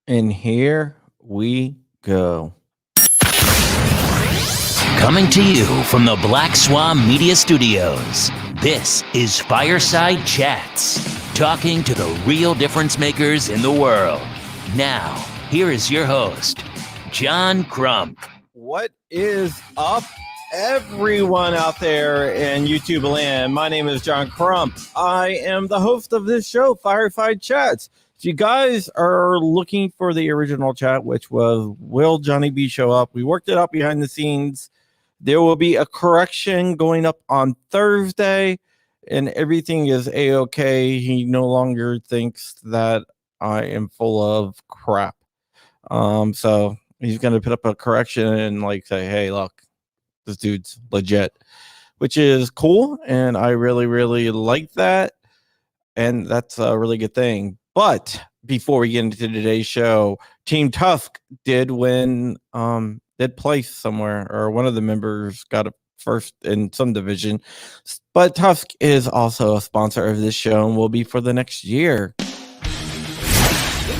And here we go. Coming to you from the Black Swan Media Studios, this is Fireside Chats, talking to the real difference makers in the world. Now, here is your host, John Crump. What is up, everyone out there in YouTube land? My name is John Crump. I am the host of this show, Fireside Chats. If you guys are looking for the original chat, which was Will Johnny B show up, we worked it out behind the scenes. There will be a correction going up on Thursday, and everything is A-okay. He no longer thinks that I am full of crap. So he's going to put up a correction and say, hey, look, this dude's legit, which is cool. And I really, really like that. And that's a really good thing. But before we get into today's show, Team Tusk did win, did place somewhere, or one of the members got a first in some division. But Tusk is also a sponsor of this show and will be for the next year.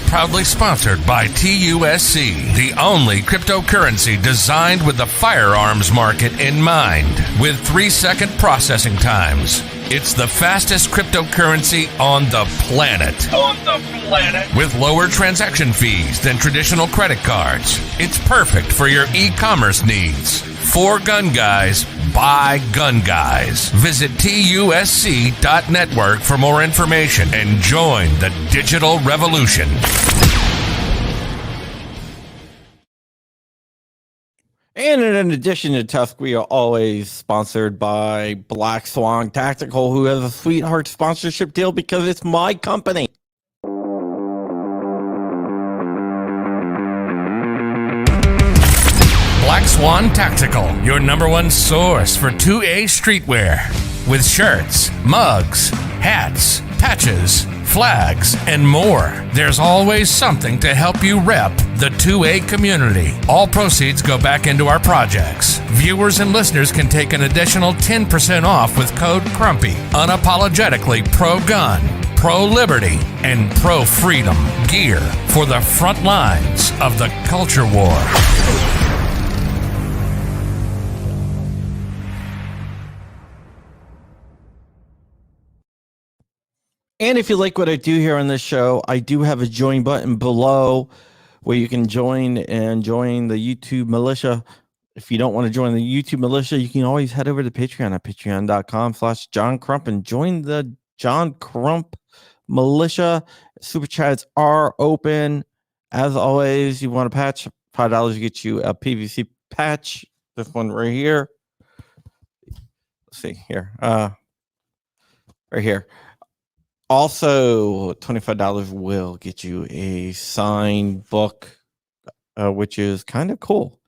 Proudly sponsored by TUSC, the only cryptocurrency designed with the firearms market in mind, with 3-second processing times. It's the fastest cryptocurrency on the planet. With lower transaction fees than traditional credit cards. It's perfect for your e-commerce needs. For gun guys, by gun guys. Visit TUSC.network for more information and join the digital revolution. And in addition to Tusk, we are always sponsored by Black Swan Tactical, who has a sweetheart sponsorship deal because it's my company. Black Swan Tactical, your number one source for 2A streetwear. With shirts, mugs, hats, patches, flags, and more. There's always something to help you rep the 2A community. All proceeds go back into our projects. Viewers and listeners can take an additional 10% off with code CRUMPY. Unapologetically pro-gun, pro-liberty, and pro-freedom gear for the front lines of the culture war. And if you like what I do here on this show, I do have a join button below where you can join the YouTube militia. If you don't want to join the YouTube militia, you can always head over to Patreon at patreon.com/John Crump and join the John Crump militia. Super chats are open. As always, you want a patch, $5 to get you a PVC patch. This one right here. Let's see here. Right here. Also, $25 will get you a signed book, which is kind of cool.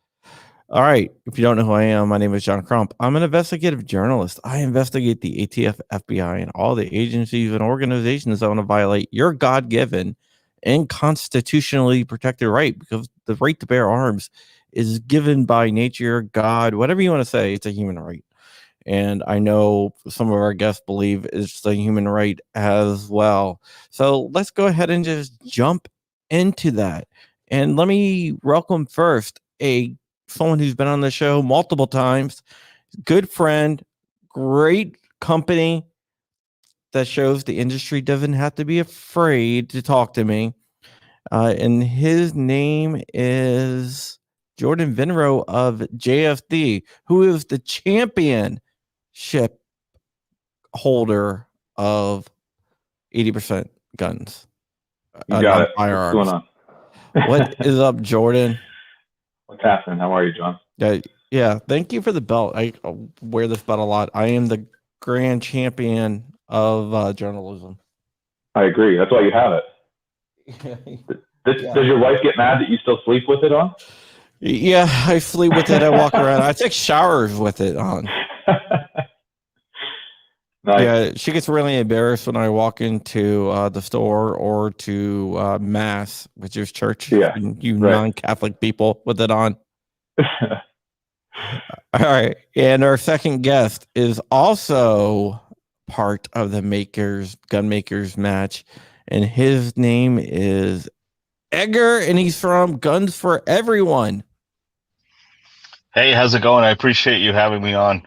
All right. If you don't know who I am, my name is John Crump. I'm an investigative journalist. I investigate the ATF, FBI, and all the agencies and organizations that want to violate your God-given and constitutionally protected right, because the right to bear arms is given by nature, God, whatever you want to say. It's a human right. And I know some of our guests believe it's a human right as well. So let's go ahead and just jump into that. And let me welcome first someone who's been on the show multiple times, good friend, great company that shows the industry doesn't have to be afraid to talk to me. And his name is Jordan Vinro of JFD, who is the championship holder of 80% guns. You got it. Firearms. What's going on? What is up, Jordan? What's happening? How are you, John? Yeah. Thank you for the belt. I wear this belt a lot. I am the grand champion of journalism. I agree. That's why you have it. Does your wife get mad that you still sleep with it on? Yeah, I sleep with it. I walk around. I take showers with it on. Nice. Yeah, she gets really embarrassed when I walk into the store or to mass, which is church. Yeah, you non-Catholic people with it on. All right, and our second guest is also part of the gun makers match, and his name is Edgar, and he's from Guns for Everyone. Hey, how's it going? I appreciate you having me on.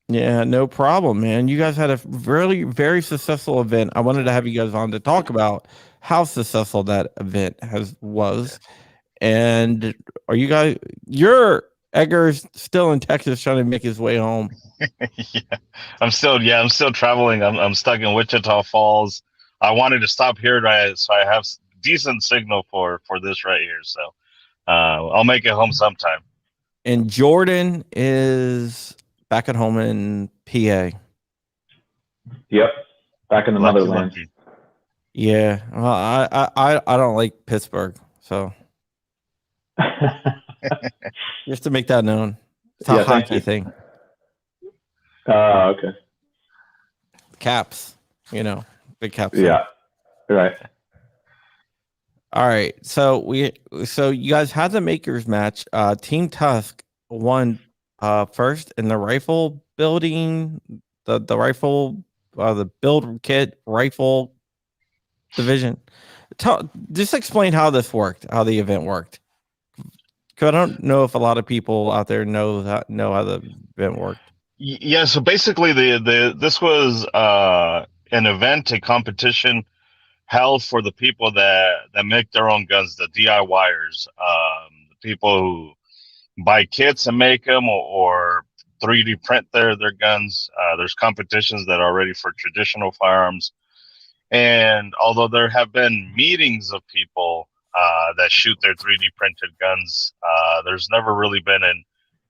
Yeah, no problem, man. You guys had a really very successful event. I wanted to have you guys on to talk about how successful that event was. And are you guys? Edgar's still in Texas trying to make his way home. Yeah, I'm still traveling. I'm stuck in Wichita Falls. I wanted to stop here, right, so I have decent signal for this right here. So I'll make it home sometime. And Jordan is back at home in PA. Yep, back in the Lucky, motherland. lucky. Yeah, well, I don't like Pittsburgh, so just to make that known, it's a hockey thing. Okay. Caps, big Caps. Yeah, right. All right, so you guys had the makers match. Team Tusk won first in the rifle building, the rifle, the build kit rifle division. Just explain how this worked, how the event worked. Because I don't know if a lot of people out there know how the event worked. Yeah, so basically, this was an event, a competition held for the people that make their own guns, the DIYers, the people who buy kits and make them, or 3D print their guns. There's competitions that are ready for traditional firearms, and although there have been meetings of people that shoot their 3D printed guns, there's never really been an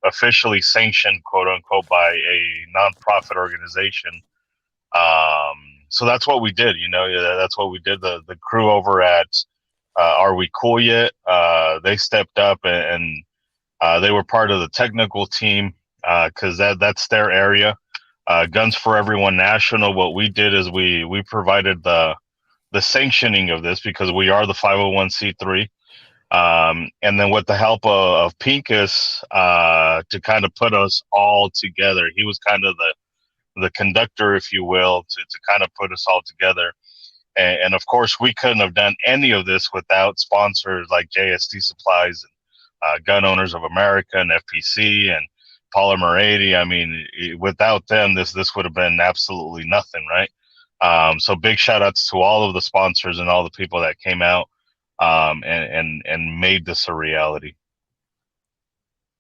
officially sanctioned, quote unquote, by a nonprofit organization. So that's what we did. That's what we did. The crew over at Are We Cool Yet? They stepped up and they were part of the technical team because that's their area. Guns for Everyone National. What we did is we provided the sanctioning of this because we are the 501c3. And then with the help of Pincus to kind of put us all together, he was kind of the conductor, if you will, to kind of put us all together. And of course, we couldn't have done any of this without sponsors like JST Supplies and Gun Owners of America and FPC and Polymer 80. I mean, without them, this would have been absolutely nothing, right? So big shout outs to all of the sponsors and all the people that came out and made this a reality.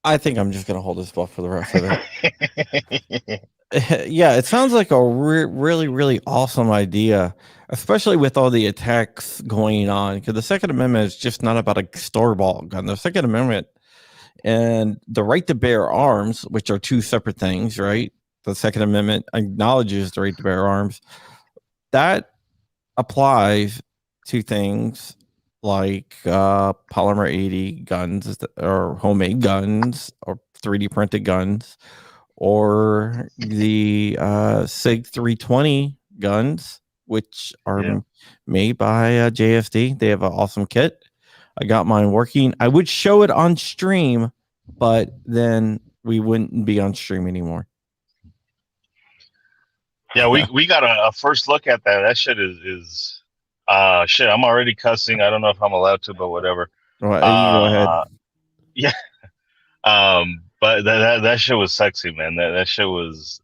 I think I'm just gonna hold this ball for the rest of it. Yeah, it sounds like a really, really awesome idea, especially with all the attacks going on. Because the Second Amendment is just not about a store-bought gun. The Second Amendment and the right to bear arms, which are two separate things, right? The Second Amendment acknowledges the right to bear arms. That applies to things like Polymer 80 guns or homemade guns or 3D printed guns, or the SIG 320 guns, which are made by JSD. They have an awesome kit. I got mine working. I would show it on stream, but then we wouldn't be on stream anymore. Yeah, we got a first look at that. That shit is shit. I'm already cussing. I don't know if I'm allowed to, but whatever. Well, you go ahead. Yeah. But that shit was sexy, man. That shit was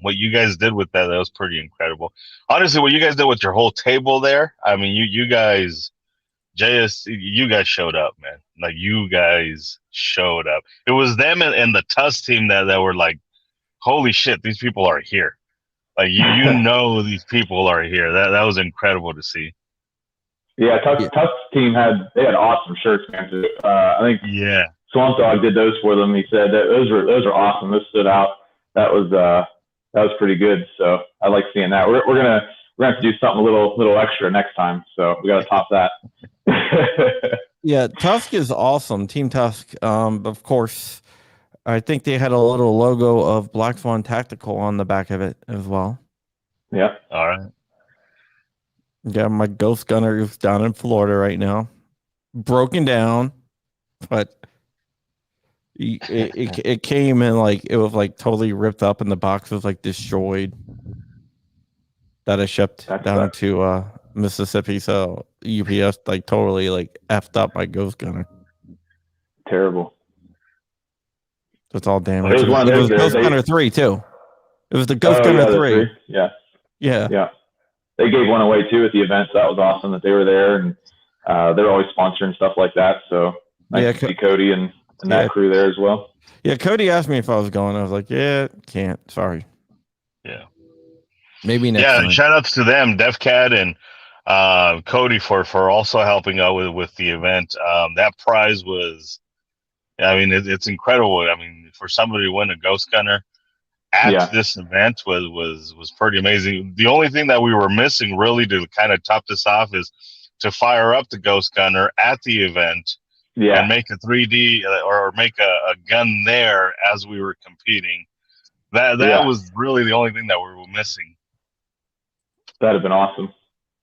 what you guys did with that was pretty incredible. Honestly, what you guys did with your whole table there, I mean, you guys, you guys showed up, man. Like, you guys showed up. It was them and the Tusk team that were like, holy shit, these people are here. Like, you know these people are here. That was incredible to see. Yeah, Tusk team had awesome shirts, man. I think Swamp Dog did those for them. He said that those are awesome. Those stood out. That was pretty good. So I like seeing that. We're gonna have to do something a little extra next time. So we got to top that. Yeah, Tusk is awesome. Team Tusk. Of course, I think they had a little logo of Black Swan Tactical on the back of it as well. Yeah. All right. Yeah, my Ghost Gunner is down in Florida right now, broken down, but it came in like it was like totally ripped up, and the box was like destroyed. That I shipped down to Mississippi, so UPS like totally like effed up my ghost gunner. Terrible. It's all damaged. There's one It was there. Ghost Gunner 3 too. It was the Ghost Oh Gunner yeah, the 3. three. Yeah. Yeah. Yeah. They gave one away too at the event, so that was awesome that they were there, and they're always sponsoring stuff like that. So nice to see Cody and that crew there as well. Yeah, Cody asked me if I was going. I was like, yeah, can't. Sorry. Yeah. Maybe next time. Shout outs to them, DevCat and Cody for also helping out with the event. That prize was, I mean, it's incredible. I mean, for somebody to win a Ghost Gunner at this event was pretty amazing. The only thing that we were missing really to kind of top this off is to fire up the Ghost Gunner at the event and make a 3D or make a gun there as we were competing. That was really the only thing that we were missing. That'd have been awesome.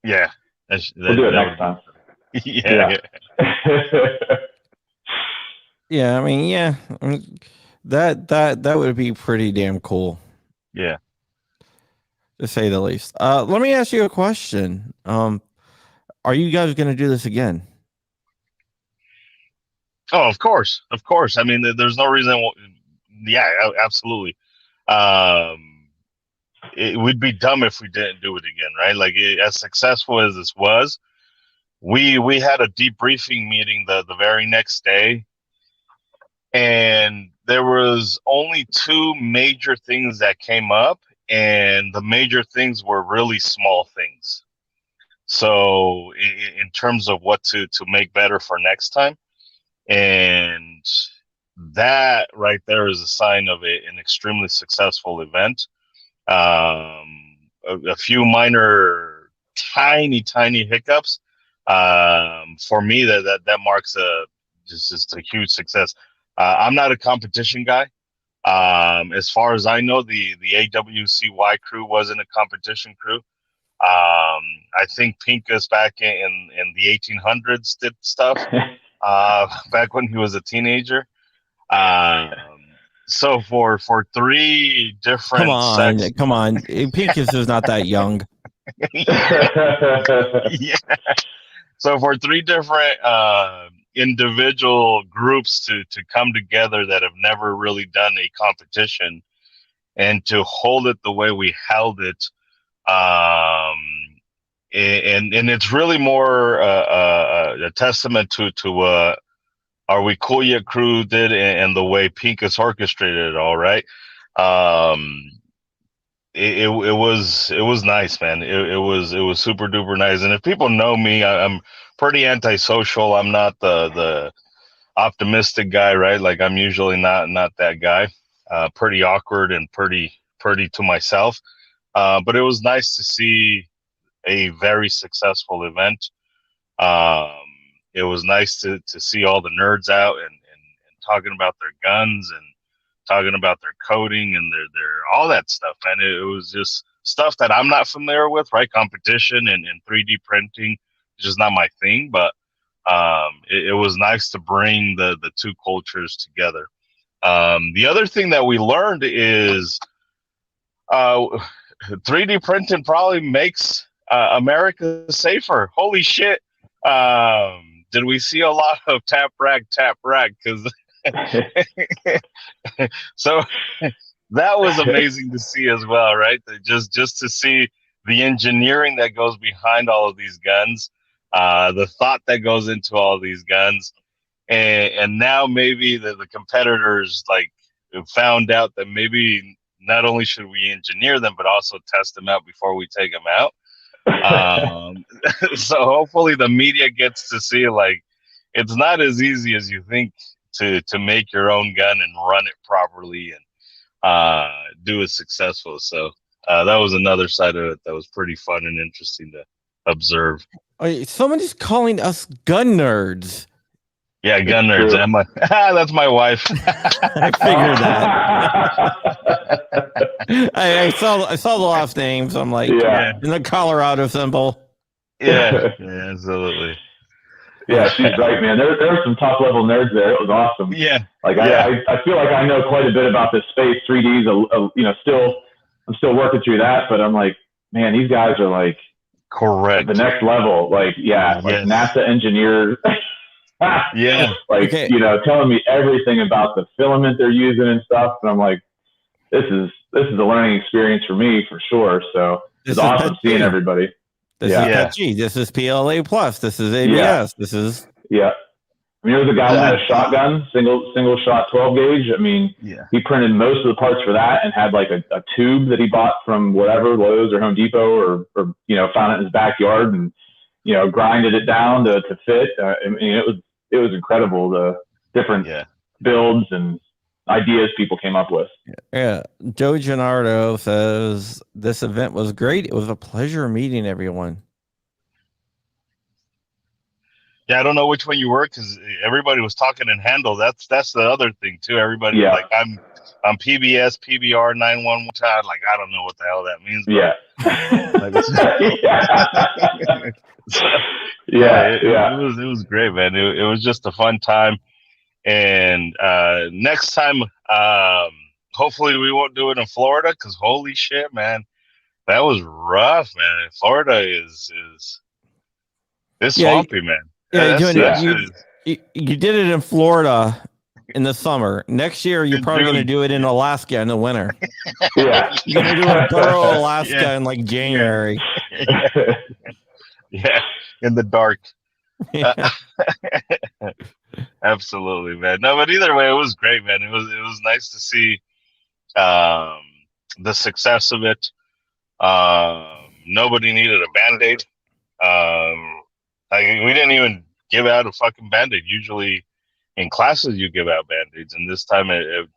Yeah. We'll do it next time. Yeah, I mean, that would be pretty damn cool. Yeah. To say the least. Let me ask you a question. Are you guys going to do this again? Oh, of course. Of course. I mean, there's no reason. Yeah, absolutely. It would be dumb if we didn't do it again, right? Like, as successful as this was, we had a debriefing meeting the very next day, and there was only two major things that came up, and the major things were really small things. So in terms of what to make better for next time, and that right there is a sign of an extremely successful event. A few minor, tiny hiccups. For me, that marks just a huge success. I'm not a competition guy. As far as I know, the AWCY crew wasn't a competition crew. I think Pincus back in the 1800s did stuff back when he was a teenager. So for three different come on, Pincus is not that young. Yeah. So for three different individual groups to come together that have never really done a competition and to hold it the way we held it, and it's really more a testament to our We Cool Yet crew did and the way Pincus orchestrated it all, right? It was nice, man. It was super duper nice. And if people know me, I'm pretty antisocial. I'm not the optimistic guy, right? Like, I'm usually not that guy. Pretty awkward and pretty to myself. But it was nice to see a very successful event. It was nice to see all the nerds out and talking about their guns and talking about their coding and their all that stuff. And it was just stuff that I'm not familiar with, right? Competition and 3D printing is just not my thing. But it was nice to bring the two cultures together. The other thing that we learned is 3D printing probably makes America safer. Holy shit. Did we see a lot of tap rag? Because so that was amazing to see as well, right? Just to see the engineering that goes behind all of these guns, the thought that goes into all these guns, and now maybe the competitors like found out that maybe not only should we engineer them but also test them out before we take them out. So hopefully the media gets to see, like, it's not as easy as you think to make your own gun and run it properly and do it successful. So that was another side of it that was pretty fun and interesting to observe. Somebody's calling us gun nerds. Yeah, gun nerds. That's my wife. I figured that. I saw the last names. I'm like, in the Colorado symbol. Yeah, absolutely. Yeah, she's right, man. There were some top level nerds there. It was awesome. Yeah. Like I feel like I know quite a bit about this space. 3Ds, I'm still working through that, but I'm like, man, these guys are like Correct. the next level. Like, yeah, like NASA engineers. Yeah. Like, telling me everything about the filament they're using and stuff. And I'm like, this is a learning experience for me for sure. So it's awesome seeing everybody. This is PETG. This is PLA plus. This is ABS. This is I mean, there was a guy that had a shotgun, single shot 12 gauge. I mean, he printed most of the parts for that and had like a tube that he bought from whatever, Lowe's or Home Depot, or found it in his backyard and grinded it down to fit. I mean, it was incredible, the different builds and ideas people came up with. Yeah. Joe Gennardo says this event was great. It was a pleasure meeting everyone. Yeah, I don't know which one you were because everybody was talking in handle. That's the other thing too. Everybody was like, I'm PBS, PBR, 911. Like, I don't know what the hell that means. It was great, man. It was just a fun time. And next time, hopefully we won't do it in Florida because holy shit, man, that was rough, man. Florida is swampy, man. Yeah, you did it in Florida in the summer. Next year, you're probably going to do it in Alaska in the winter. You're going to do it in Burrow, Alaska in like January. In the dark. Absolutely, man. No, but either way, it was great, man. It was nice to see the success of it. Nobody needed a Band-Aid. We didn't even give out a fucking Band-Aid. Usually in classes you give out Band-Aids, and this time it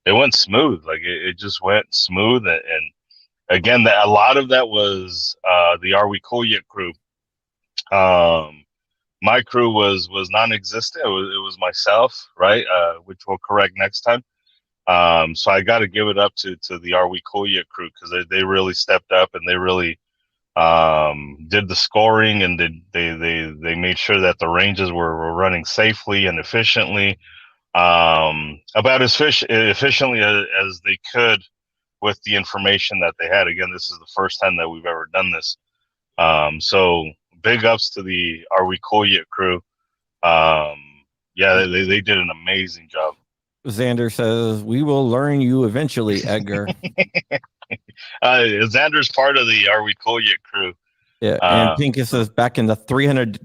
went smooth. Like it just went smooth. And again, a lot of that was the Are We Cool Yet crew. My crew was non-existent. It was myself, right? Which we'll correct next time. So I got to give it up to the Are We Cool Yet crew because they really stepped up and they really did the scoring, and they made sure that the ranges were running safely and efficiently, about as efficiently as they could with the information that they had. Again, this is the first time that we've ever done this. So big ups to the Are We Cool Yet crew. They did an amazing job. Xander says, we will learn you eventually, Edgar. Xander's part of the Are We Cool Yet crew. Yeah, and Pinkus says back in the 300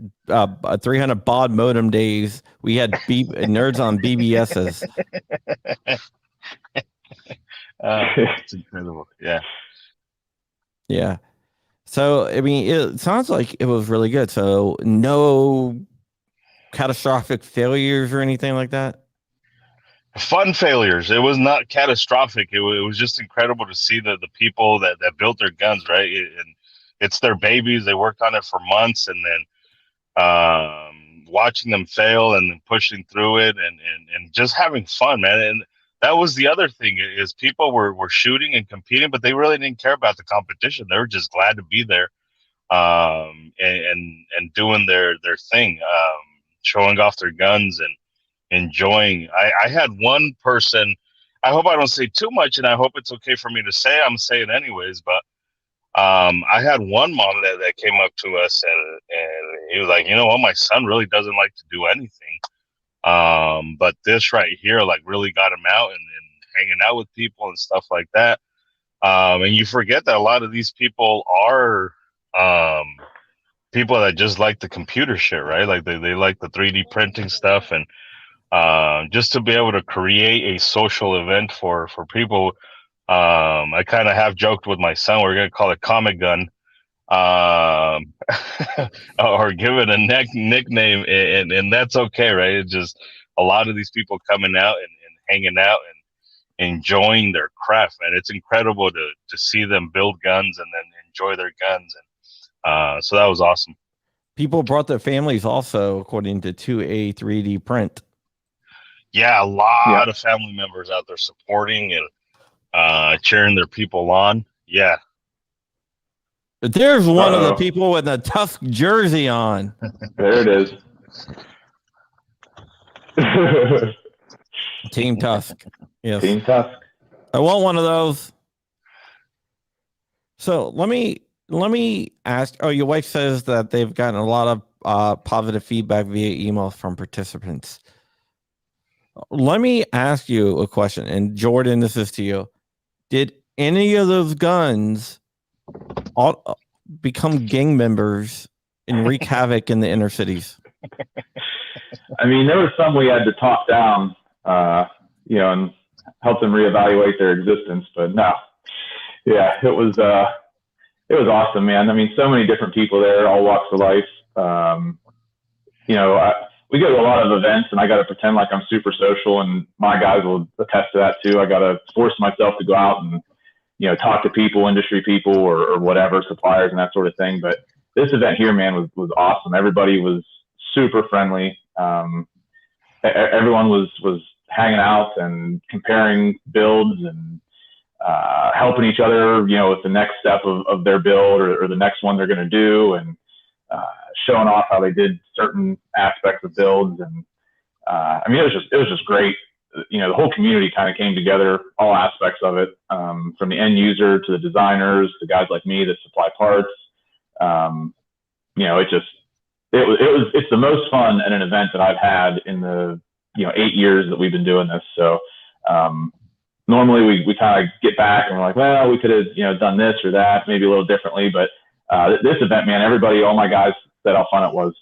baud modem days, we had nerds on BBSs. It's incredible. Yeah. So I mean, it sounds like it was really good. So no catastrophic failures or anything like that. Fun failures. It was not catastrophic. It was just incredible to see the people that built their guns, right? And it's their babies. They worked on it for months, and then watching them fail and then pushing through it and just having fun, man. And that was the other thing is people were shooting and competing, but they really didn't care about the competition. They were just glad to be there and doing their thing, showing off their guns and enjoying. I had one person, I hope I don't say too much, and I hope it's okay for me to say, I'm saying anyways, but I had one mom that came up to us and he was like, you know what, my son really doesn't like to do anything. But this right here, like, really got him out and hanging out with people and stuff like that. And you forget that a lot of these people are people that just like the computer shit, right? Like they like the 3D printing stuff, and just to be able to create a social event for people. I kind of have joked with my son, we're going to call it Comic Gun, or give it a nickname, and that's okay, right? It's just a lot of these people coming out and hanging out and enjoying their craft, man. It's incredible to see them build guns and then enjoy their guns, and so that was awesome. People brought their families also, according to 2A 3D Print. Yeah, a lot of family members out there supporting and cheering their people on. Yeah. There's one of the people with a Tusk jersey on. There it is. Team Tusk. Yes. Team Tusk. I want one of those. So let me let me ask. Oh, your wife says that they've gotten a lot of positive feedback via email from participants. Let me ask you a question, and Jordan, this is to you. Did any of those guns become gang members and wreak havoc in the inner cities? I mean, there were some we had to talk down, and help them reevaluate their existence. But no, yeah, it was awesome, man. I mean, so many different people there, all walks of life. We go to a lot of events, and I got to pretend like I'm super social, and my guys will attest to that too. I got to force myself to go out and talk to people, industry people, or whatever, suppliers and that sort of thing. But this event here, man, was awesome. Everybody was super friendly. Everyone was hanging out and comparing builds and helping each other, with the next step of their build or the next one they're going to do, and showing off how they did certain aspects of builds. And I mean, it was just great. The whole community kind of came together, all aspects of it, from the end user to the designers, to guys like me that supply parts. It's the most fun at an event that I've had in the 8 years that we've been doing this. So normally we kind of get back and we're like, well, we could have done this or that, maybe a little differently. But this event, man, all my guys said how fun it was,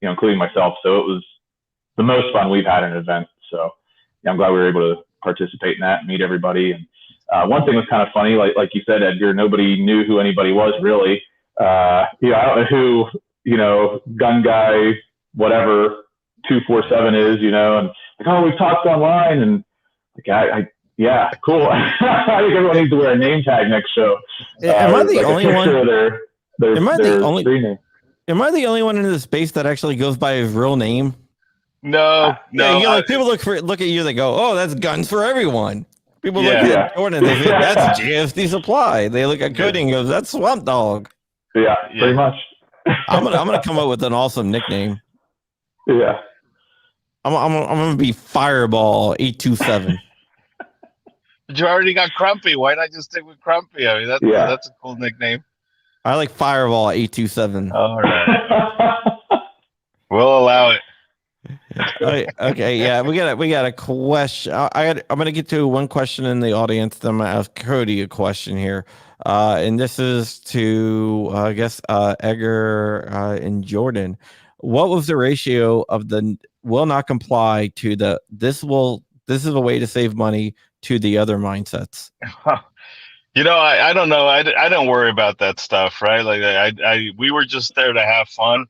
including myself. So it was the most fun we've had in an event. So yeah, I'm glad we were able to participate in that and meet everybody. And one thing was kind of funny, like you said, Edgar, nobody knew who anybody was really. I don't know who, gun guy, whatever 247 is, and like, oh, we've talked online, and like, yeah, cool. I think everyone needs to wear a name tag next show. Am I the only one? Am I the only one in the space that actually goes by his real name? No. People look at you, they go, "Oh, that's Guns for Everyone." People look at Jordan, they think that's JFD Supply. They look at Cody and goes, "That's Swamp Dog." Yeah, pretty much. I'm gonna come up with an awesome nickname. Yeah, I'm gonna be Fireball 827. But you already got Crumpy. Why not just stick with Crumpy? I mean, that's a cool nickname. I like Fireball 827. All right, we'll allow it. Okay, yeah, we got a question. I'm gonna get to one question in the audience. Then I'm gonna ask Cody a question here, and this is to I guess Edgar and Jordan. What was the ratio of the will not comply to the this is a way to save money to the other mindsets? I don't know. I don't worry about that stuff, right? Like we were just there to have fun.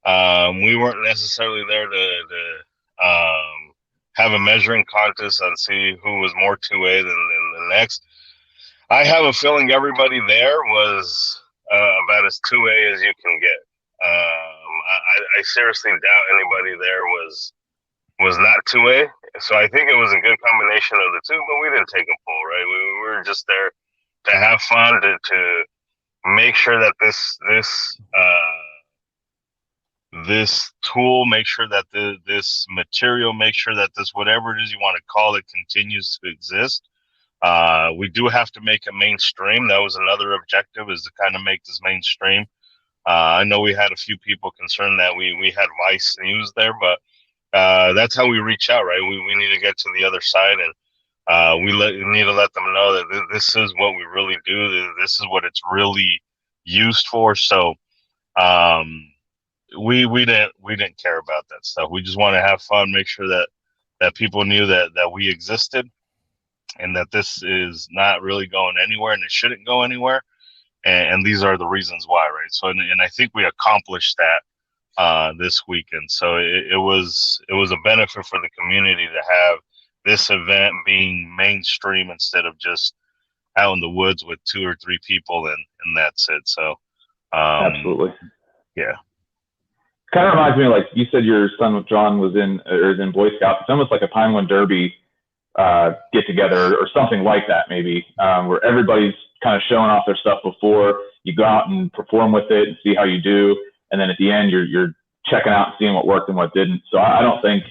We weren't necessarily there to have a measuring contest and see who was more 2A than the next. I have a feeling everybody there was about as 2A as you can get. I seriously doubt anybody there was not 2A. So I think it was a good combination of the two, but we didn't take a poll, right? We were just there to have fun, to make sure that this tool, make sure that this material, make sure that this, whatever it is you want to call it, continues to exist. We do have to make it mainstream. That was another objective, is to kind of make this mainstream. I know we had a few people concerned that we had Vice News there, but that's how we reach out, right? We need to get to the other side, and we need to let them know that this is what we really do. This is what it's really used for. So we didn't care about that stuff. We just want to have fun, make sure that people knew that we existed, and that this is not really going anywhere, and it shouldn't go anywhere. And these are the reasons why, right? So, and I think we accomplished that this weekend. So it was a benefit for the community to have this event being mainstream instead of just out in the woods with 2 or 3 people and that's it. So absolutely, yeah. Kind of reminds me, like you said, your son John is in Boy Scouts. It's almost like a Pinewood Derby get together or something like that, maybe, where everybody's kind of showing off their stuff before you go out and perform with it and see how you do, and then at the end you're checking out and seeing what worked and what didn't. So I don't think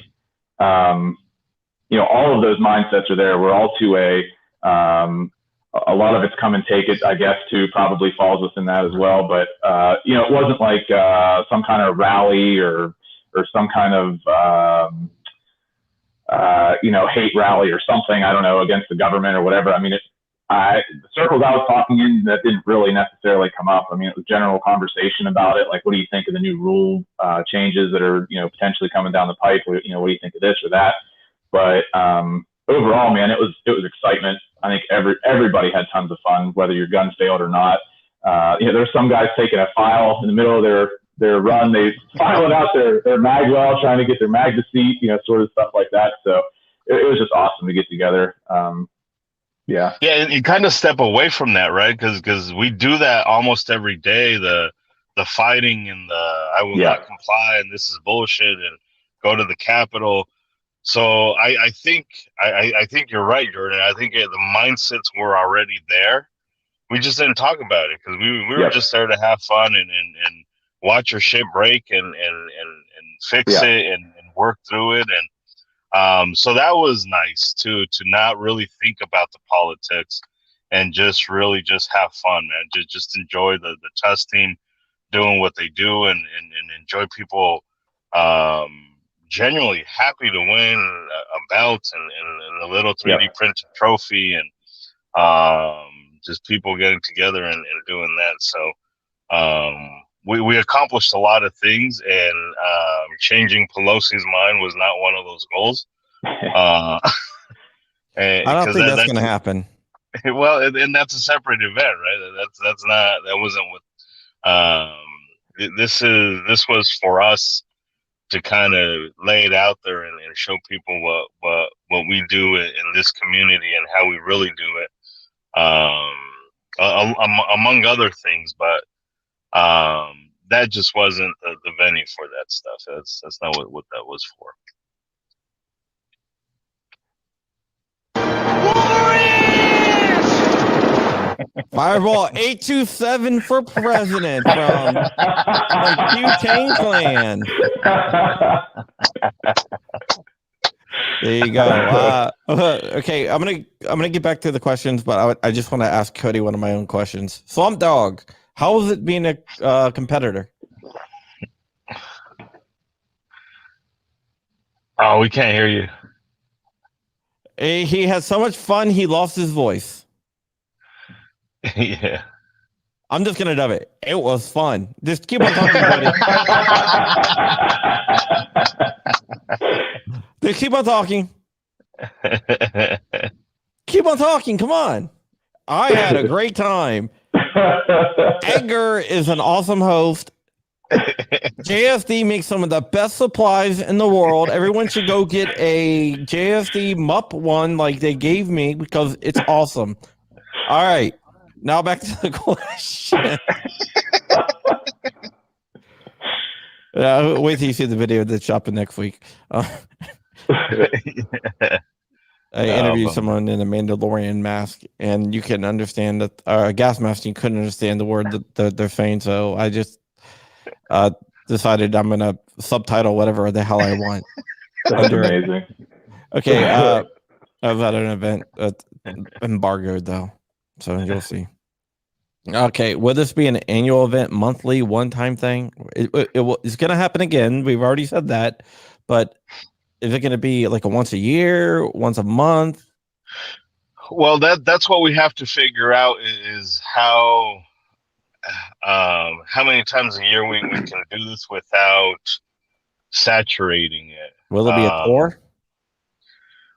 all of those mindsets are there. We're all 2A. a lot of it's come and take it, I guess, too, probably falls within that as well. But, it wasn't like some kind of rally or some kind of, hate rally or something, I don't know, against the government or whatever. I mean, the circles I was talking in, that didn't really necessarily come up. I mean, it was general conversation about it. Like, what do you think of the new rule changes that are, potentially coming down the pipe? What do you think of this or that? But overall, man, it was excitement. I think everybody had tons of fun, whether your gun failed or not. There's some guys taking a file in the middle of their run. They filing out their mag well, trying to get their mag to seat, sort of stuff like that. So it was just awesome to get together. Yeah, and you kind of step away from that, right? Because we do that almost every day. The fighting and I will not comply, and this is bullshit, and go to the Capitol. So I think you're right, Jordan. I think the mindsets were already there. We just didn't talk about it because we were just there to have fun and watch your shit break and fix it and work through it. And so that was nice to not really think about the politics and just really just have fun, man. Just enjoy the test team doing what they do and enjoy people genuinely happy to win a belt and a little 3D printed trophy and just people getting together and doing that. So we accomplished a lot of things, and changing Pelosi's mind was not one of those goals. I don't think that's going to happen. Well, and that's a separate event, right? That wasn't what this was for us to kind of lay it out there and show people what we do in this community and how we really do it, among other things. But that just wasn't the venue for that stuff. That's not what that was for. Fireball 827 for president from Q-Tang Clan. There you go. Okay, I'm gonna get back to the questions, but I just want to ask Cody one of my own questions. Swamp Dog, how was it being a competitor? Oh, we can't hear you. He had so much fun, he lost his voice. Yeah. I'm just going to dub it. It was fun. Just keep on talking, buddy. Just keep on talking. Keep on talking. Come on. I had a great time. Edgar is an awesome host. JSD makes some of the best supplies in the world. Everyone should go get a JSD MUP one like they gave me because it's awesome. All right. Now back to the question. Wait till you see the video that's shopping next week. I interviewed someone in a Mandalorian mask, and you can understand that a gas mask. You couldn't understand the word that they're saying, so I just decided I'm gonna subtitle whatever the hell I want. That's amazing. Okay, I was at an event embargoed though, so you'll see. Okay, will this be an annual event, monthly, one-time thing? It's going to happen again. We've already said that, but is it going to be like a once a year, once a month? Well, that's what we have to figure out is how many times a year we can do this without saturating it. Will it be a tour?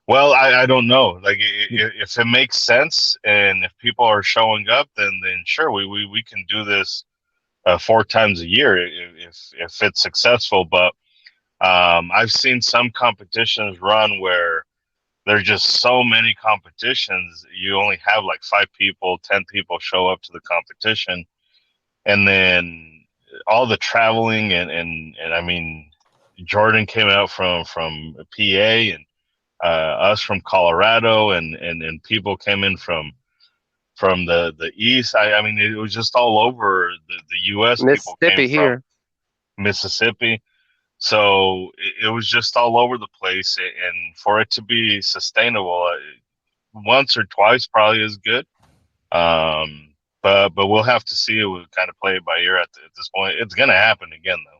Well, I don't know. Like, if it makes sense and if people are showing up, then sure, we can do this 4 times a year if it's successful. But I've seen some competitions run where there's just so many competitions. You only have like 5 people, 10 people show up to the competition, and then all the traveling and I mean, Jordan came out from PA and us from Colorado and people came in from the east. I mean, it was just all over the U.S. Mississippi here. Mississippi. So it was just all over the place. And for it to be sustainable, once or twice probably is good. But we'll have to see. We'll kind of play it by ear at this point. It's gonna happen again, though.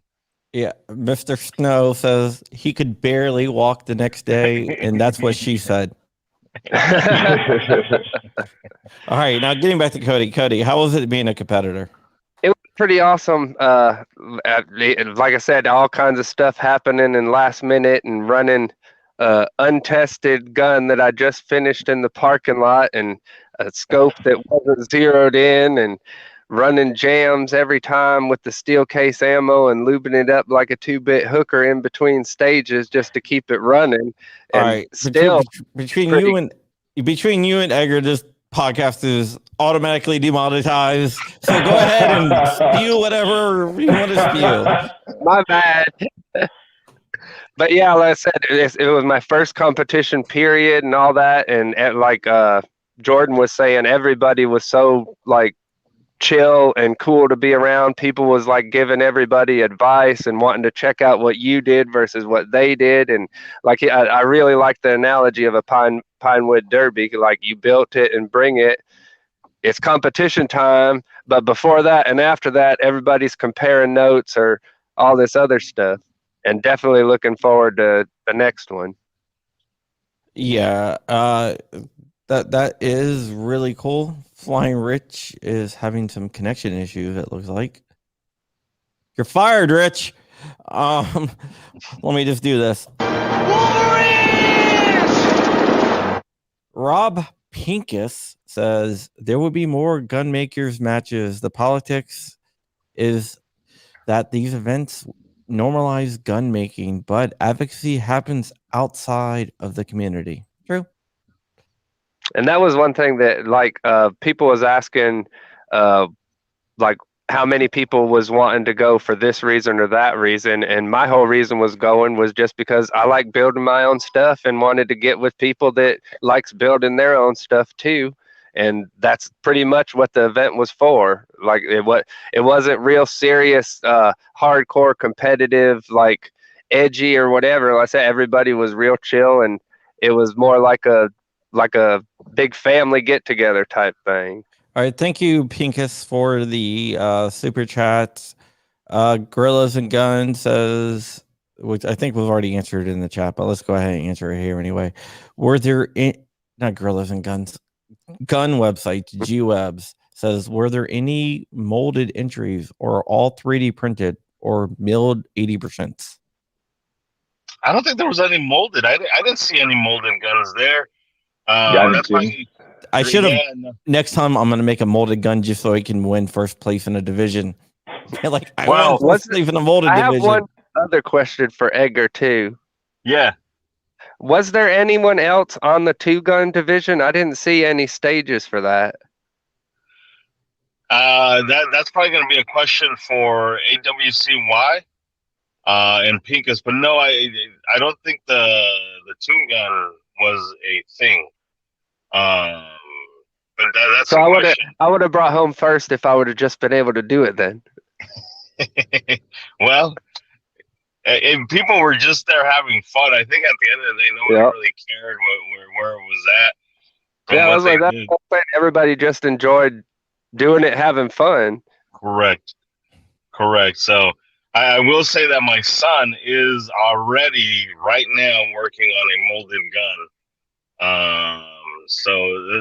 Yeah, Mr. Snow says he could barely walk the next day, and that's what she said. All right, now getting back to Cody. Cody, how was it being a competitor? It was pretty awesome. Like I said, all kinds of stuff happening in last minute and running untested gun that I just finished in the parking lot and a scope that wasn't zeroed in and running jams every time with the steel case ammo and lubing it up like a 2-bit hooker in between stages just to keep it running. And All right, still between you and Edgar, this podcast is automatically demonetized. So go ahead and spew whatever you want to spew. My bad. But yeah, like I said, it was my first competition period and all that. And like Jordan was saying, everybody was so like chill and cool to be around. People was like giving everybody advice and wanting to check out what you did versus what they did. And like I really like the analogy of a pinewood derby. Like you built it and bring it. It's competition time, but before that and after that, everybody's comparing notes or all this other stuff. And definitely looking forward to the next one. Yeah, that is really cool. Flying Rich is having some connection issues, it looks like. You're fired, Rich. Let me just do this. Rob Pincus says there will be more gun makers matches. The politics is that these events normalize gun making, but advocacy happens outside of the community. True. And that was one thing that like people was asking like how many people was wanting to go for this reason or that reason, and my whole reason was just because I like building my own stuff and wanted to get with people that likes building their own stuff too. And that's pretty much what the event was for. Like it wasn't real serious, hardcore competitive, like edgy or whatever. Like I said, everybody was real chill, and it was more like a big family get together type thing. All right, thank you, Pincus, for the super chats. Gorillas and Guns says, which I think we've already answered in the chat, but let's go ahead and answer it here anyway. Were there not Gorillas and Guns? Gun website GWebs says, were there any molded entries or all 3D printed or milled 80%? I don't think there was any molded. I didn't see any molded guns there. That's why I should have. Next time, I'm going to make a molded gun just so I can win first place in a division. Like, I won first place in a molded division. I have one other question for Edgar too. Yeah. Was there anyone else on the 2-gun division? I didn't see any stages for that. That's probably going to be a question for AWCY and Pincus, but no, I don't think the 2-gun was a thing. But that's so I would have brought home first if I would have just been able to do it then. Well, and people were just there having fun. I think at the end of the day, no one really cared where it was at. Yeah, I was like, everybody just enjoyed doing it, having fun. Correct. So I will say that my son is already right now working on a molded gun. So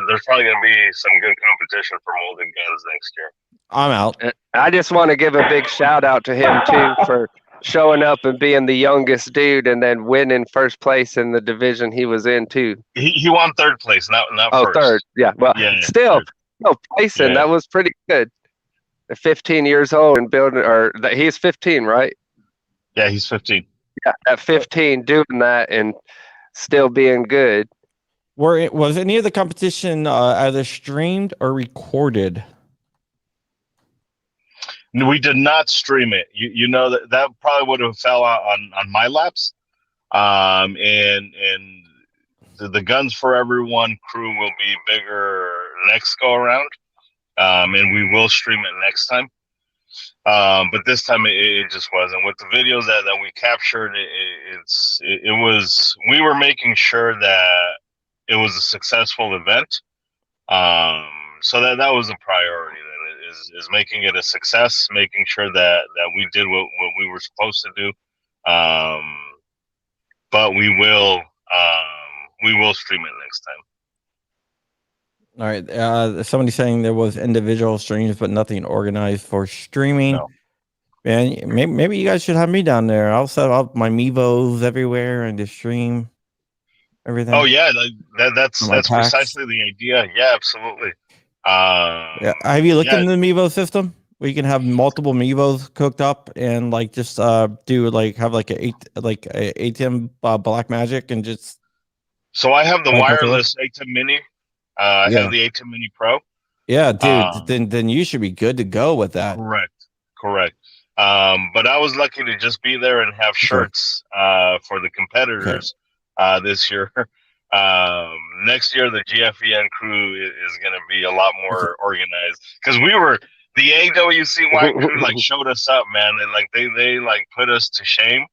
there's probably going to be some good competition for molded guns next year. I'm out. I just want to give a big shout out to him too for showing up and being the youngest dude and then winning first place in the division he was in too. He won third place, not first. Third. Yeah. Well, still placing. Yeah. That was pretty good. 15 years old and building, or he's 15, right? Yeah, he's 15. Yeah, at 15 doing that and still being good. Was any of the competition either streamed or recorded? We did not stream it. You know that probably would have fell on my laps. And the Guns for Everyone crew will be bigger next go around. And we will stream it next time. But this time it just wasn't. With the videos that we captured, we were making sure that it was a successful event. So that was a priority. Then is making it a success, making sure that we did what we were supposed to do. But we will stream it next time. All right. Somebody saying there was individual streams, but nothing organized for streaming. No. Man, maybe you guys should have me down there. I'll set up my Mevos everywhere and just stream everything. Oh yeah, that's precisely the idea. Yeah, absolutely. Yeah. Have you looked into the Mevo system where you can have multiple Mevos cooked up and like just do like have like a ATEM Black Magic and just. So I have the wireless ATEM Mini. I have the ATEM Mini Pro. Yeah, dude. Then you should be good to go with that. Correct. But I was lucky to just be there and have shirts for the competitors this year. Next year, the GFEN crew is going to be a lot more organized because the AWCY crew like showed us up, man. They like put us to shame,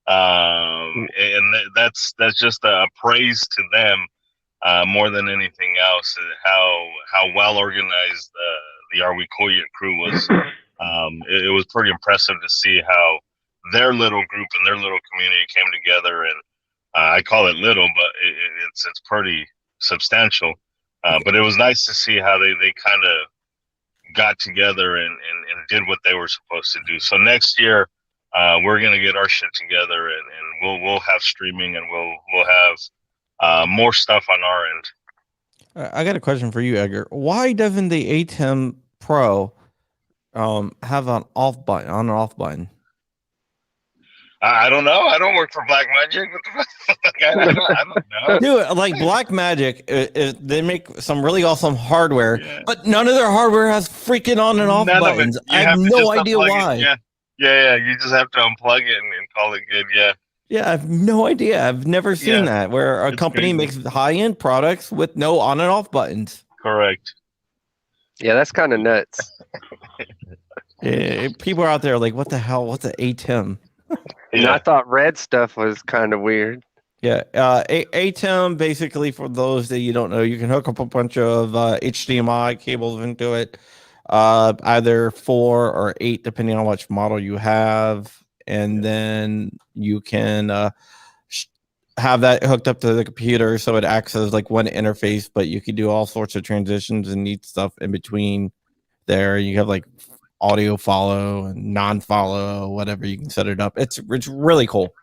and that's just a praise to them more than anything else. How well organized the Are We Cool Yet crew was. It was pretty impressive to see how their little group and their little community came together, and I call it little, but it's pretty substantial. But it was nice to see how they kind of got together and did what they were supposed to do. So next year, we're gonna get our shit together, and we'll have streaming, and we'll have more stuff on our end. I got a question for you, Edgar. Why doesn't the ATEM Pro have an off button? I don't know. I don't work for Black Magic. I don't know. Dude, like Black Magic, they make some really awesome hardware, but none of their hardware has freaking on and off buttons. I have no idea why. Yeah. You just have to unplug it and call it good. Yeah, I have no idea. I've never seen that where a company makes high-end products with no on and off buttons. Correct. Yeah, that's kind of nuts. People are out there like, what the hell? What's an ATEM? And I thought red stuff was kind of weird. Yeah, ATEM, basically, for those that you don't know, you can hook up a bunch of HDMI cables into it, either 4 or 8, depending on which model you have. And then you can have that hooked up to the computer so it acts as like one interface, but you can do all sorts of transitions and neat stuff in between there. You have like audio follow and non-follow, whatever, you can set it up. It's really cool.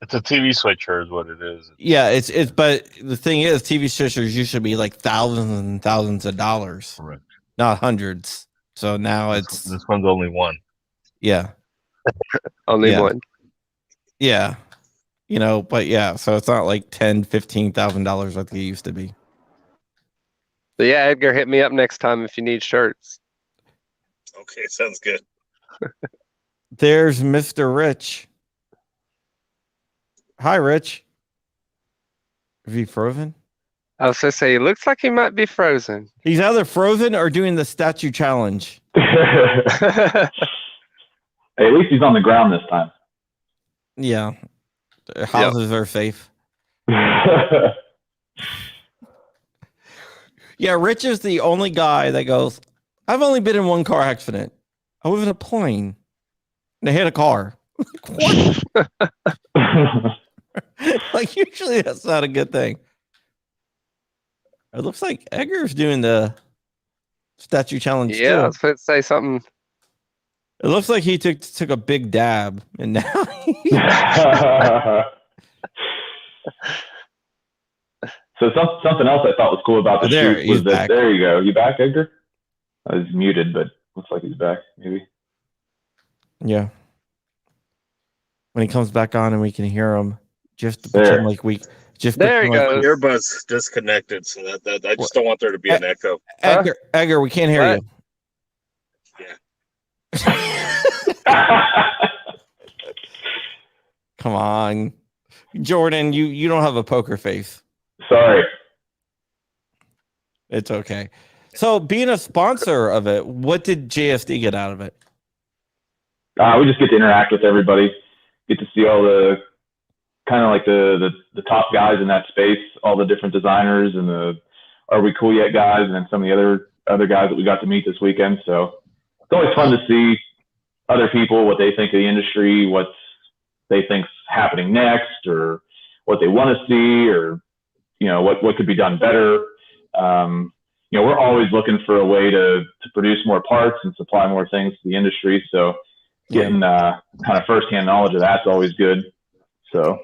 It's a TV switcher is what it is. Yeah, it's but the thing is, TV switchers used to be like thousands and thousands of dollars. Correct. Not hundreds. So now this one's only one. Yeah. Only one. Yeah. But yeah, so it's not like $10,000-$15,000 like they used to be. So yeah, Edgar, hit me up next time if you need shirts. Okay, sounds good. There's Mr. Rich. Hi, Rich. Is he frozen? I was going to say, he looks like he might be frozen. He's either frozen or doing the statue challenge. Hey, at least he's on the ground this time. Yeah. Houses are safe. Yeah, Rich is the only guy that goes, I've only been in one car accident. I was in a plane and I hit a car. What? Like, usually that's not a good thing. It looks like Edgar's doing the statue challenge too. I was going to say something. It looks like he took a big dab and now So something else I thought was cool about the shoot was that there you go. You back, Edgar? I was muted, but looks like he's back, maybe. Yeah. When he comes back on and we can hear him, just to pretend like we just there he goes. Earbuds disconnected, so that I just don't want there to be an echo. Edgar, we can't hear you. Yeah. Come on, Jordan. You don't have a poker face. Sorry. It's okay. So, being a sponsor of it, what did JSD get out of it? We just get to interact with everybody, get to see all the kind of like the top guys in that space, all the different designers and "Are we cool yet, guys?" And then some of the other guys that we got to meet this weekend. So it's always fun to see other people, what they think of the industry, what they think's happening next, or what they want to see, or what could be done better. We're always looking for a way to produce more parts and supply more things to the industry. So getting kind of firsthand knowledge of that's always good. So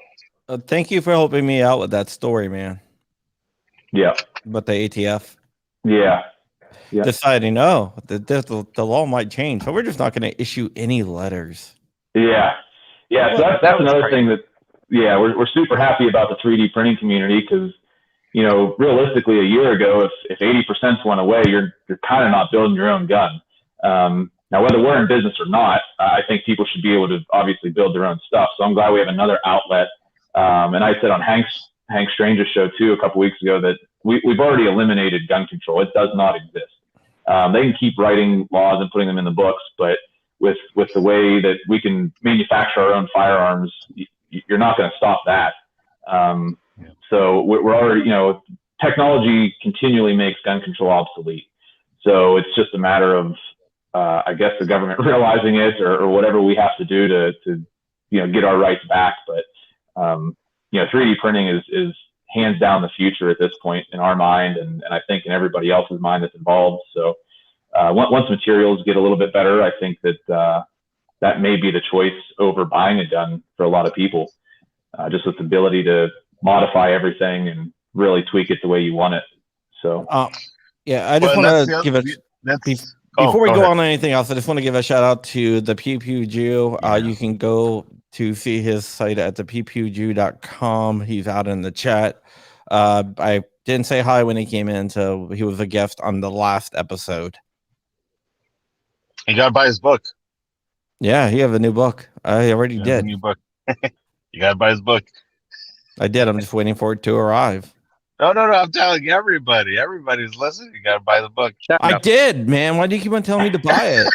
thank you for helping me out with that story, man. Yeah. But the ATF. Yeah. Deciding, the law might change, so we're just not going to issue any letters. Yeah. So that's another thing that, we're super happy about the 3D printing community because, realistically, a year ago, if 80% went away, you're kind of not building your own gun. Now, whether we're in business or not, I think people should be able to obviously build their own stuff. So I'm glad we have another outlet. And I said on Hank Strange's show too a couple weeks ago that we've already eliminated gun control. It does not exist. They can keep writing laws and putting them in the books, but with the way that we can manufacture our own firearms, you're not going to stop that. So we're already, technology continually makes gun control obsolete. So it's just a matter of, I guess, the government realizing it or whatever we have to do to get our rights back. But 3D printing is hands down the future at this point in our mind, and I think in everybody else's mind that's involved. So once materials get a little bit better, I think that that may be the choice over buying a gun for a lot of people, just with the ability to modify everything and really tweak it the way you want it. So I just want to give before we go on anything else, I just want to give a shout out to the Pew Pew Jew. You can go to see his site at thepewpewjew.com. He's out in the chat. I didn't say hi when he came in, so he was a guest on the last episode. You gotta buy his book. Yeah, he have a new book. I already did. A new book. You gotta buy his book. I did. I'm just waiting for it to arrive. No. I'm telling everybody. Everybody's listening. You gotta buy the book. I did, man. Why do you keep on telling me to buy it?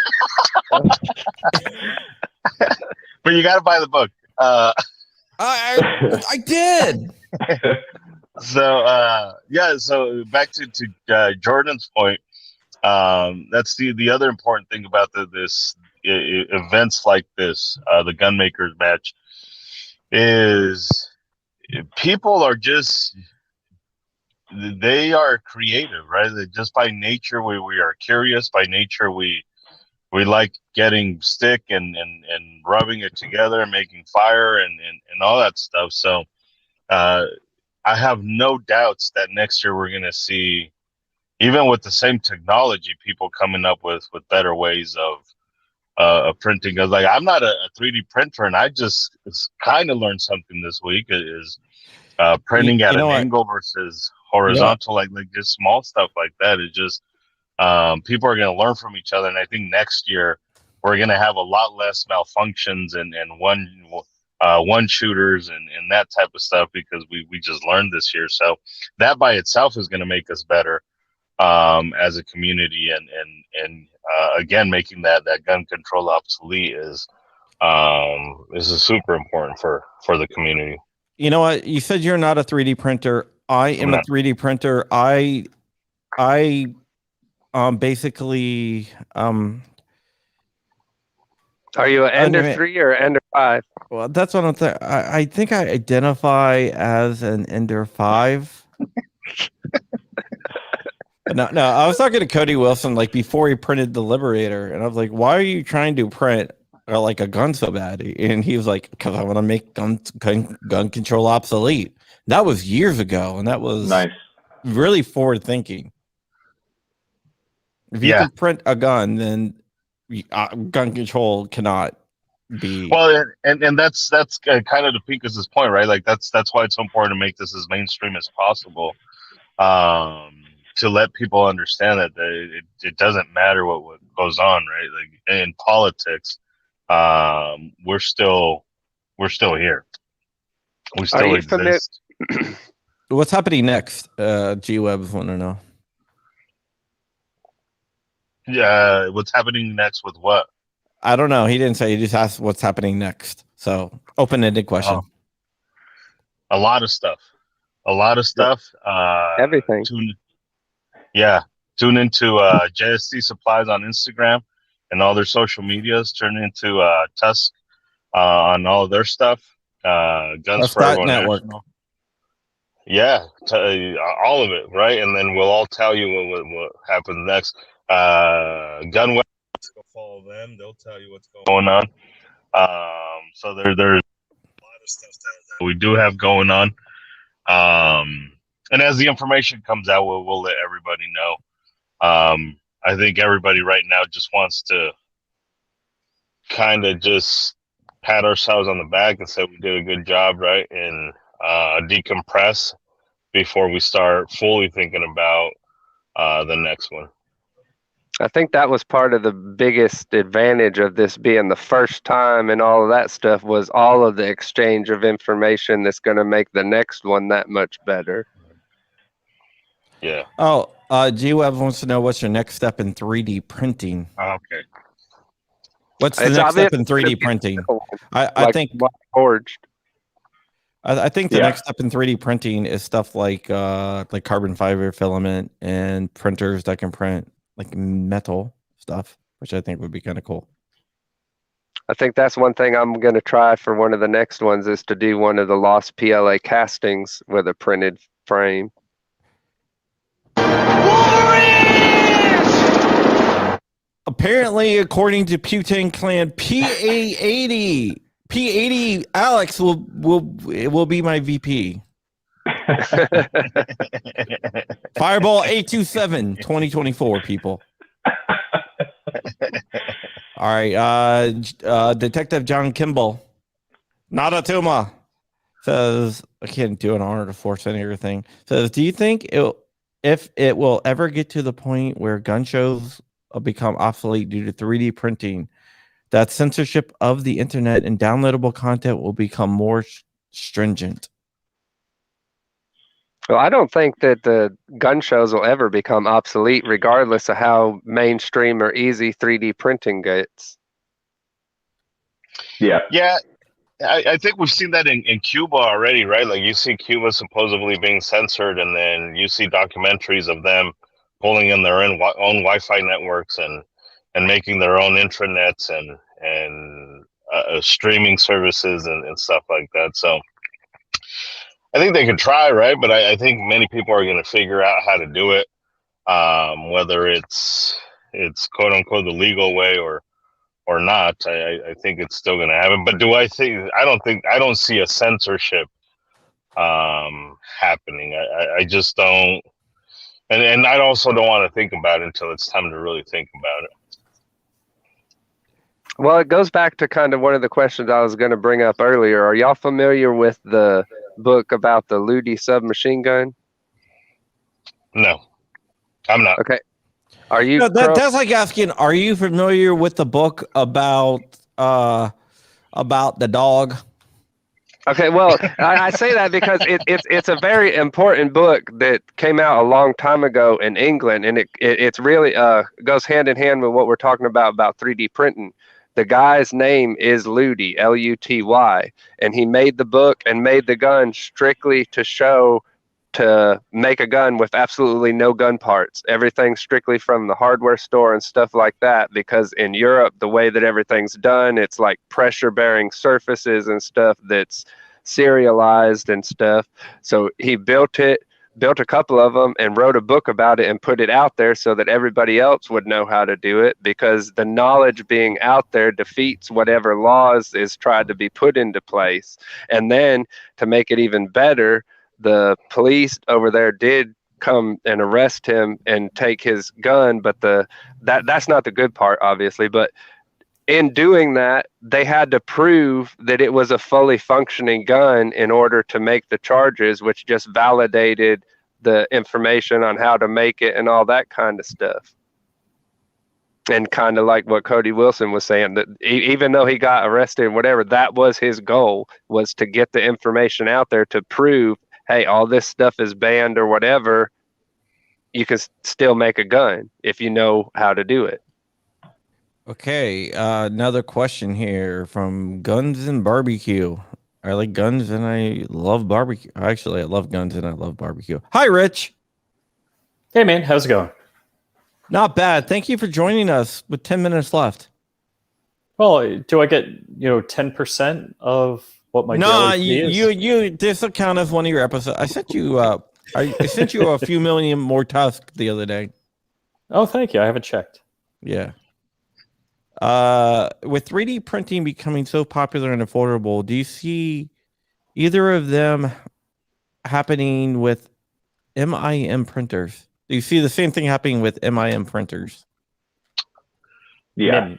But you gotta buy the book. I did. So back to Jordan's point. That's the other important thing about this events like this, the Gunmakers Match, is people are just, they are creative, right? Just by nature, we are curious. By nature, we like getting stick and rubbing it together and making fire and all that stuff. So I have no doubts that next year we're going to see, even with the same technology, people coming up with better ways of printing. Because like, I'm not a 3D printer, and I just kind of learned something this week is printing at an angle versus horizontal, like just small stuff like that. Is just people are going to learn from each other, and I think next year we're going to have a lot less malfunctions and one shooters and that type of stuff, because we just learned this year. So that by itself is going to make us better as a community, and again, making that gun control obsolete is super important for the community. You know what? You said you're not a 3D printer. I am a 3D printer. I basically Are you an Ender 3 or Ender 5? Well, that's what I'm saying. I think I identify as an Ender 5. No, I was talking to Cody Wilson like before he printed the Liberator, and I was like, "Why are you trying to print like a gun so bad?" And he was like, "Because I want to make gun control obsolete." That was years ago, and that was nice, really forward thinking. If you can print a gun, then gun control cannot be well, and that's kind of to Pinkus's point, right? Like that's why it's so important to make this as mainstream as possible, to let people understand that it doesn't matter what goes on, right? Like in politics, we're still here. We still exist. What's happening next? G-Webs want to know. Yeah, what's happening next with what? I don't know. He didn't say. He just asked what's happening next. So open-ended question. A lot of stuff. Everything. Yeah, tune into JST Supplies on Instagram and all their social medias. Turn into Tusk on all of their stuff. Guns for Everyone Network. National. Yeah, all of it, right? And then we'll all tell you what happens next. Gun Web, go follow them. They'll tell you what's going on. So there's a lot of stuff that we do have going on. And as the information comes out, we'll let everybody know. I think everybody right now just wants to kind of just pat ourselves on the back and say we did a good job, right? And decompress before we start fully thinking about the next one. I think that was part of the biggest advantage of this being the first time and all of that stuff was all of the exchange of information that's going to make the next one that much better. Yeah. Oh, G-Web wants to know what's your next step in 3D printing. Okay. What's the next step in 3D printing? I think forged. I think the next step in 3D printing is stuff like carbon fiber filament and printers that can print like metal stuff, which I think would be kind of cool. I think that's one thing I'm going to try for one of the next ones is to do one of the lost PLA castings with a printed frame. Apparently, according to Putain Clan, P80 Alex will be my VP. Fireball 827 2024 people. All right, Detective John Kimball, Nadatuma says, I can't do an honor to force any other thing. Says, do you think if it will ever get to the point where gun shows become obsolete due to 3D printing, that censorship of the internet and downloadable content will become more stringent? Well, I don't think that the gun shows will ever become obsolete, regardless of how mainstream or easy 3D printing gets. Yeah. Yeah. I think we've seen that in Cuba already, right? Like you see Cuba supposedly being censored, and then you see documentaries of them pulling in their own Wi-Fi networks and making their own intranets and streaming services and stuff like that. So I think they could try, right? But I think many people are going to figure out how to do it, whether it's quote unquote the legal way or not. I think it's still going to happen. But I don't see a censorship happening. I just don't. And I also don't want to think about it until it's time to really think about it. Well, it goes back to kind of one of the questions I was going to bring up earlier. Are y'all familiar with the book about the Ludi submachine gun? No, I'm not. Okay. Are you? No, that's like asking, are you familiar with the book about the dog? Okay, well, I say that because it's a very important book that came out a long time ago in England, and it's really goes hand in hand with what we're talking about 3D printing. The guy's name is Luty, Luty, and he made the book and made the gun strictly to make a gun with absolutely no gun parts. Everything strictly from the hardware store and stuff like that, because in Europe, the way that everything's done, it's like pressure-bearing surfaces and stuff that's serialized and stuff. So he built a couple of them and wrote a book about it and put it out there so that everybody else would know how to do it, because the knowledge being out there defeats whatever laws is tried to be put into place. And then to make it even better, the police over there did come and arrest him and take his gun, but that's not the good part, obviously. But in doing that, they had to prove that it was a fully functioning gun in order to make the charges, which just validated the information on how to make it and all that kind of stuff. And kind of like what Cody Wilson was saying, that even though he got arrested and whatever, that was his goal, was to get the information out there to prove, hey, all this stuff is banned or whatever. You can still make a gun if you know how to do it. Okay, another question here from Guns and Barbecue. I like guns and I love barbecue. Actually, I love guns and I love barbecue. Hi, Rich. Hey, man. How's it going? Not bad. Thank you for joining us with 10 minutes left. Well, do I get 10% of what my daily fee is? you this will count as one of your episodes. I sent you I sent you a few million more Tusk the other day. Oh, thank you. I haven't checked. Yeah. With 3D printing becoming so popular and affordable, do you see either of them happening with MIM printers? Do you see the same thing happening with MIM printers? Yeah.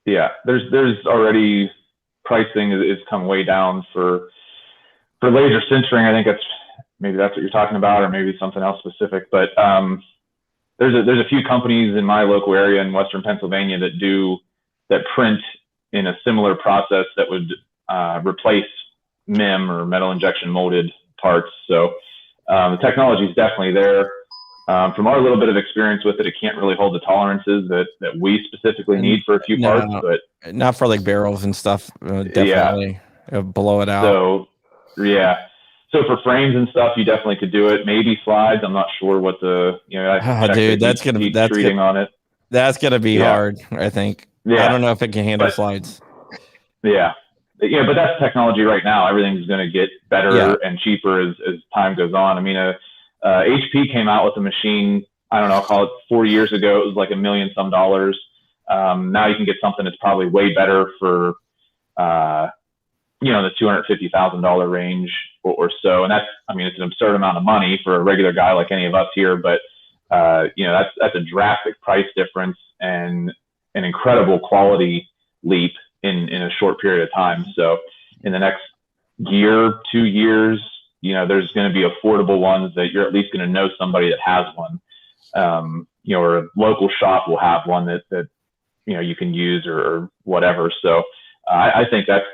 Yeah. There's already pricing is come way down for laser sintering. I think that's what you're talking about, or maybe something else specific. But there's a few companies in my local area in Western Pennsylvania that print in a similar process that would replace MIM or metal injection molded parts. So the technology is definitely there. From our little bit of experience with it, it can't really hold the tolerances that we specifically need for a few parts, but not for like barrels and stuff. Definitely blow it out. So yeah. So for frames and stuff, you definitely could do it. Maybe slides. I'm not sure what that's gonna be hard. I think. Yeah. I don't know if it can handle slides. Yeah. Yeah, but that's technology right now. Everything's going to get better and cheaper as time goes on. I mean, HP came out with a machine, I don't know, I'll call it 4 years ago. It was like $1 million some. Now you can get something that's probably way better for, the $250,000 range or so. And it's an absurd amount of money for a regular guy like any of us here. But, that's a drastic price difference and an incredible quality leap in a short period of time. So in the next year, 2 years, there's going to be affordable ones that you're at least going to know somebody that has one, or a local shop will have one that you can use or whatever. So I think that's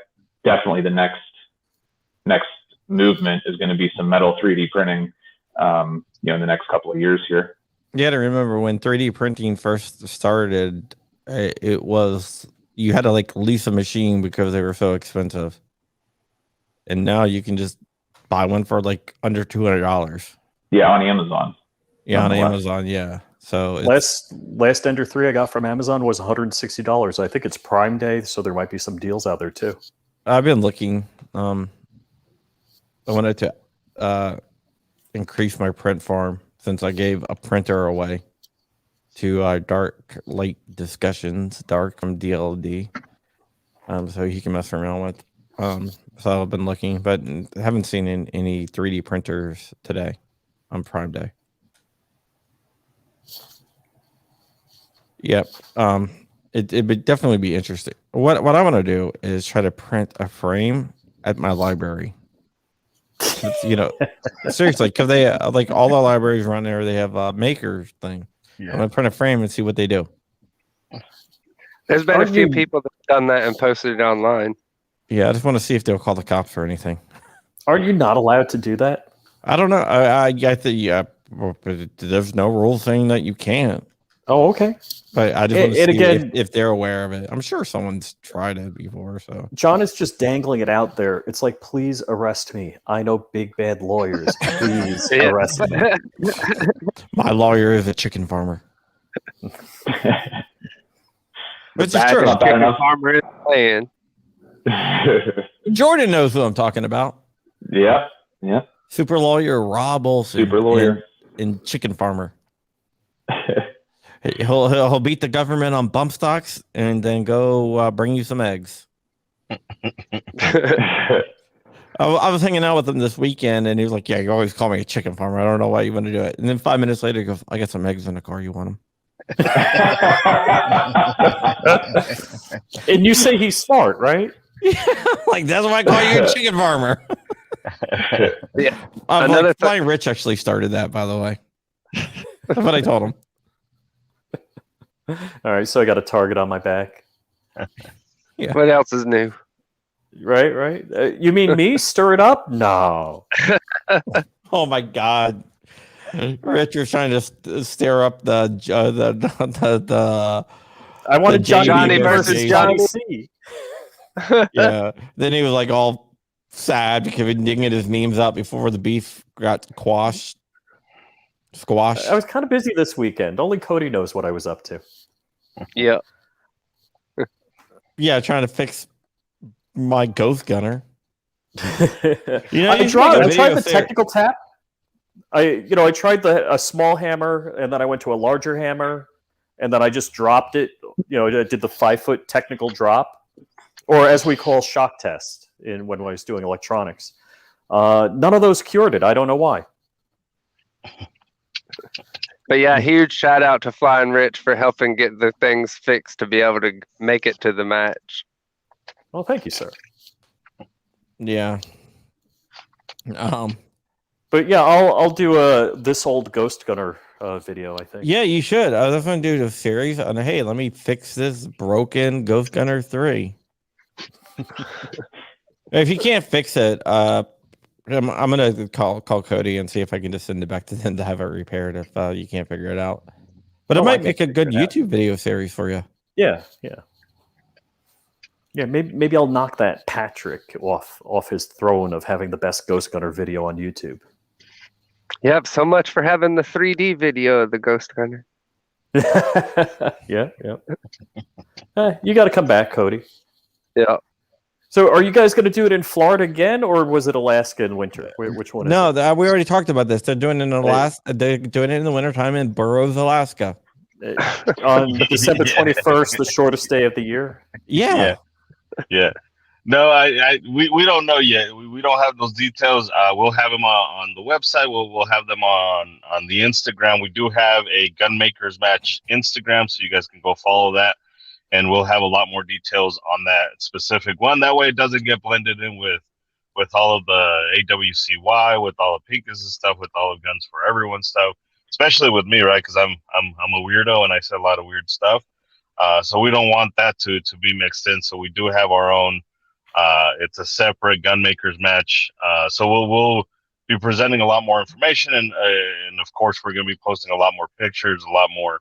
definitely the next movement is going to be some metal 3D printing, in the next couple of years here. Yeah, to remember when 3D printing first started, it was you had to like lease a machine because they were so expensive, and now you can just buy one for like under $200. Yeah, on Amazon. Yeah, on Amazon. Yeah. So last Ender 3 I got from Amazon was $160. I think it's Prime Day, so there might be some deals out there too. I've been looking. I wanted to increase my print farm since I gave a printer away to Dark Light Discussions, Dark from DLD, so he can mess around with. So I've been looking, but haven't seen any 3D printers today on Prime Day. Yep. It would definitely be interesting. What I want to do is try to print a frame at my library. Seriously, because they like all the libraries around there, they have a maker thing. Yeah. I'm gonna print a frame and see what they do. There's been a few people that have done that and posted it online. Yeah, I just want to see if they'll call the cops or anything. Are you not allowed to do that? I don't know. I think there's no rule saying that you can't. Oh, okay. But I just want to see if they're aware of it. I'm sure someone's tried it before. So John is just dangling it out there. It's like, please arrest me. I know big bad lawyers. Please arrest me. My lawyer is a chicken farmer. Which is true. Chicken farmer is playing. Jordan knows who I'm talking about. Yeah. Yeah. Super lawyer Rob Olson. Super lawyer and chicken farmer. He'll beat the government on bump stocks and then go bring you some eggs. I was hanging out with him this weekend, and he was like, "Yeah, you always call me a chicken farmer. I don't know why you want to do it." And then 5 minutes later, he goes, "I got some eggs in the car. You want them?" And you say he's smart, right? Yeah, like that's why I call you a chicken farmer. Yeah. Flying Rich actually started that, by the way. That's what I told him. All right, so I got a target on my back. Yeah. What else is new? Right. You mean me? Stir it up? No. Oh my God. Richard's trying to stir up the I wanted Johnny versus Johnny C. Yeah. Then he was like all sad because he didn't get his memes out before the beef got quashed. Squash. I was kind of busy this weekend. Only Cody knows what I was up to. Yeah. Yeah, trying to fix my ghost gunner. I tried the technical tap. I tried a small hammer, and then I went to a larger hammer, and then I just dropped it. I did the 5-foot technical drop, or as we call shock test when I was doing electronics. None of those cured it. I don't know why. But yeah, huge shout out to Flying Rich for helping get the things fixed to be able to make it to the match. Well, thank you, sir. Yeah. But yeah, I'll do a this old ghost gunner video, I think. Yeah, you should. I was going to do a series on, hey, let me fix this broken Ghost Gunner 3. If you can't fix it, I'm going to call Cody and see if I can just send it back to them to have it repaired if you can't figure it out. But it might make a good YouTube video series for you. Yeah. Maybe I'll knock that Patrick off his throne of having the best Ghost Gunner video on YouTube. Yep, so much for having the 3D video of the Ghost Gunner. Yeah. You got to come back, Cody. Yeah. So, are you guys going to do it in Florida again, or was it Alaska in winter? Which one? No, we already talked about this. They're doing it in Alaska. They're doing it in the wintertime in Burroughs, Alaska. On December 21st, the shortest day of the year. Yeah. No, we don't know yet. We don't have those details. We'll have them on the website. We'll have them on the Instagram. We do have a Gunmakers Match Instagram, so you guys can go follow that. And we'll have a lot more details on that specific one. That way it doesn't get blended in with all of the AWCY, with all the Pinkas and stuff, with all of Guns for Everyone stuff, especially with me, right? Because I'm a weirdo and I say a lot of weird stuff. So we don't want that to be mixed in. So we do have our own. It's a separate Gunmakers Match. So we'll be presenting a lot more information, and of course we're going to be posting a lot more pictures, a lot more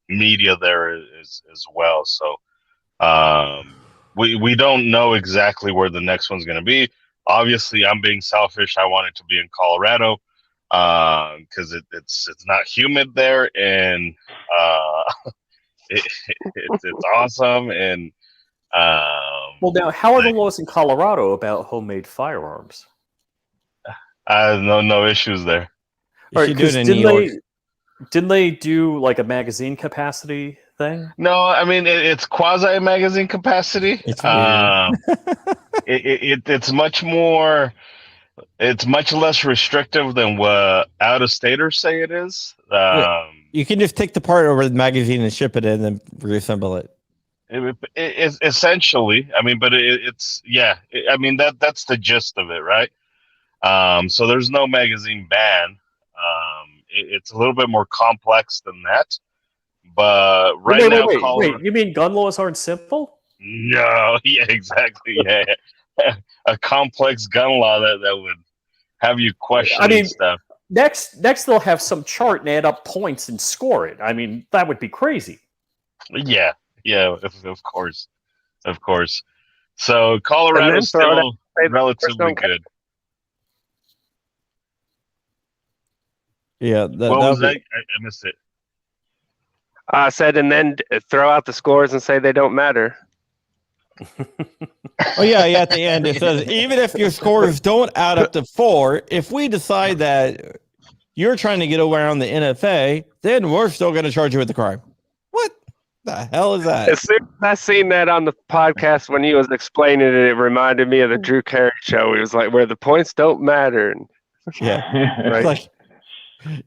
media there as well. So we don't know exactly where the next one's going to be. Obviously, I'm being selfish. I want it to be in Colorado because it's not humid there, and it's awesome. And well, now how are the laws in Colorado about homemade firearms? No issues there. All right, didn't they do like a magazine capacity thing? No, I mean it's quasi magazine capacity. It's it's much more. It's much less restrictive than what out-of-staters say it is. You can just take the part over the magazine and ship it in and reassemble it. It's essentially, I mean, but it's I mean that's the gist of it, right? So there's no magazine ban. It's a little bit more complex than that, but wait, you mean gun laws aren't simple? No, yeah, exactly, yeah. A complex gun law that would have you questioning stuff. Next they'll have some chart and add up points and score it. I mean, that would be crazy. Yeah, of course. So Colorado's still relatively good. Yeah, what was that? I missed it. I said, and then throw out the scores and say they don't matter. Oh yeah, at the end it says even if your scores don't add up to 4, if we decide that you're trying to get around the NFA, then we're still going to charge you with the crime. What the hell is that? As soon as I seen that on the podcast when he was explaining it, it reminded me of the Drew Carey show. He was like, where the points don't matter. Yeah, right. Like,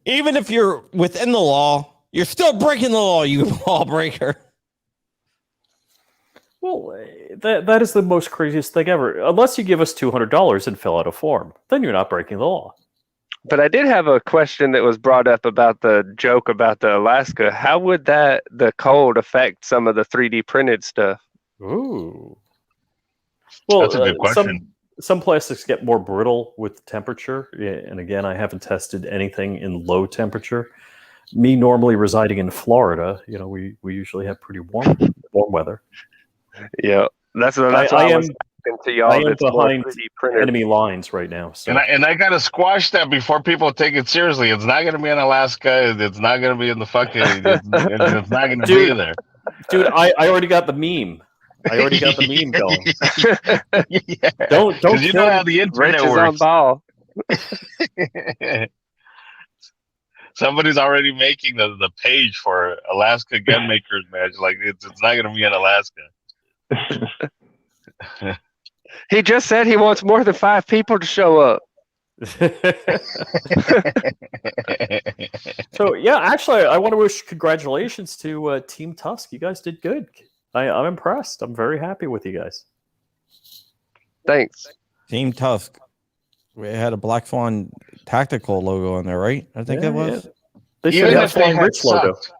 even if you're within the law, you're still breaking the law, you lawbreaker. Well, that is the most craziest thing ever. Unless you give us $200 and fill out a form, then you're not breaking the law. But I did have a question that was brought up about the joke about the Alaska. How would the cold affect some of the 3D printed stuff? Ooh. Well, that's a good question. Some plastics get more brittle with temperature. And again, I haven't tested anything in low temperature. Me normally residing in Florida, we usually have pretty warm weather. Yeah, that's what I into I y'all am that's more behind 3D printer. enemy lines right now. So. And I gotta squash that before people take it seriously. It's not gonna be in Alaska. It's not gonna be in the fucking. It's not gonna be there. Dude, I already got the meme. I already got the meme going. Yeah. Don't Because you know how kill the internet Rich is on works. ball. Somebody's already making the page for Alaska Gunmakers match. Like it's not gonna be in Alaska. He just said he wants more than 5 people to show up. So yeah, actually, I want to wish congratulations to Team Tusk. You guys did good. I'm impressed. I'm very happy with you guys. Thanks. Team Tusk. We had a Black Swan tactical logo on there, right? I think Yeah, it was. yeah. They should Even have if they Flying had Rich logo. sucked,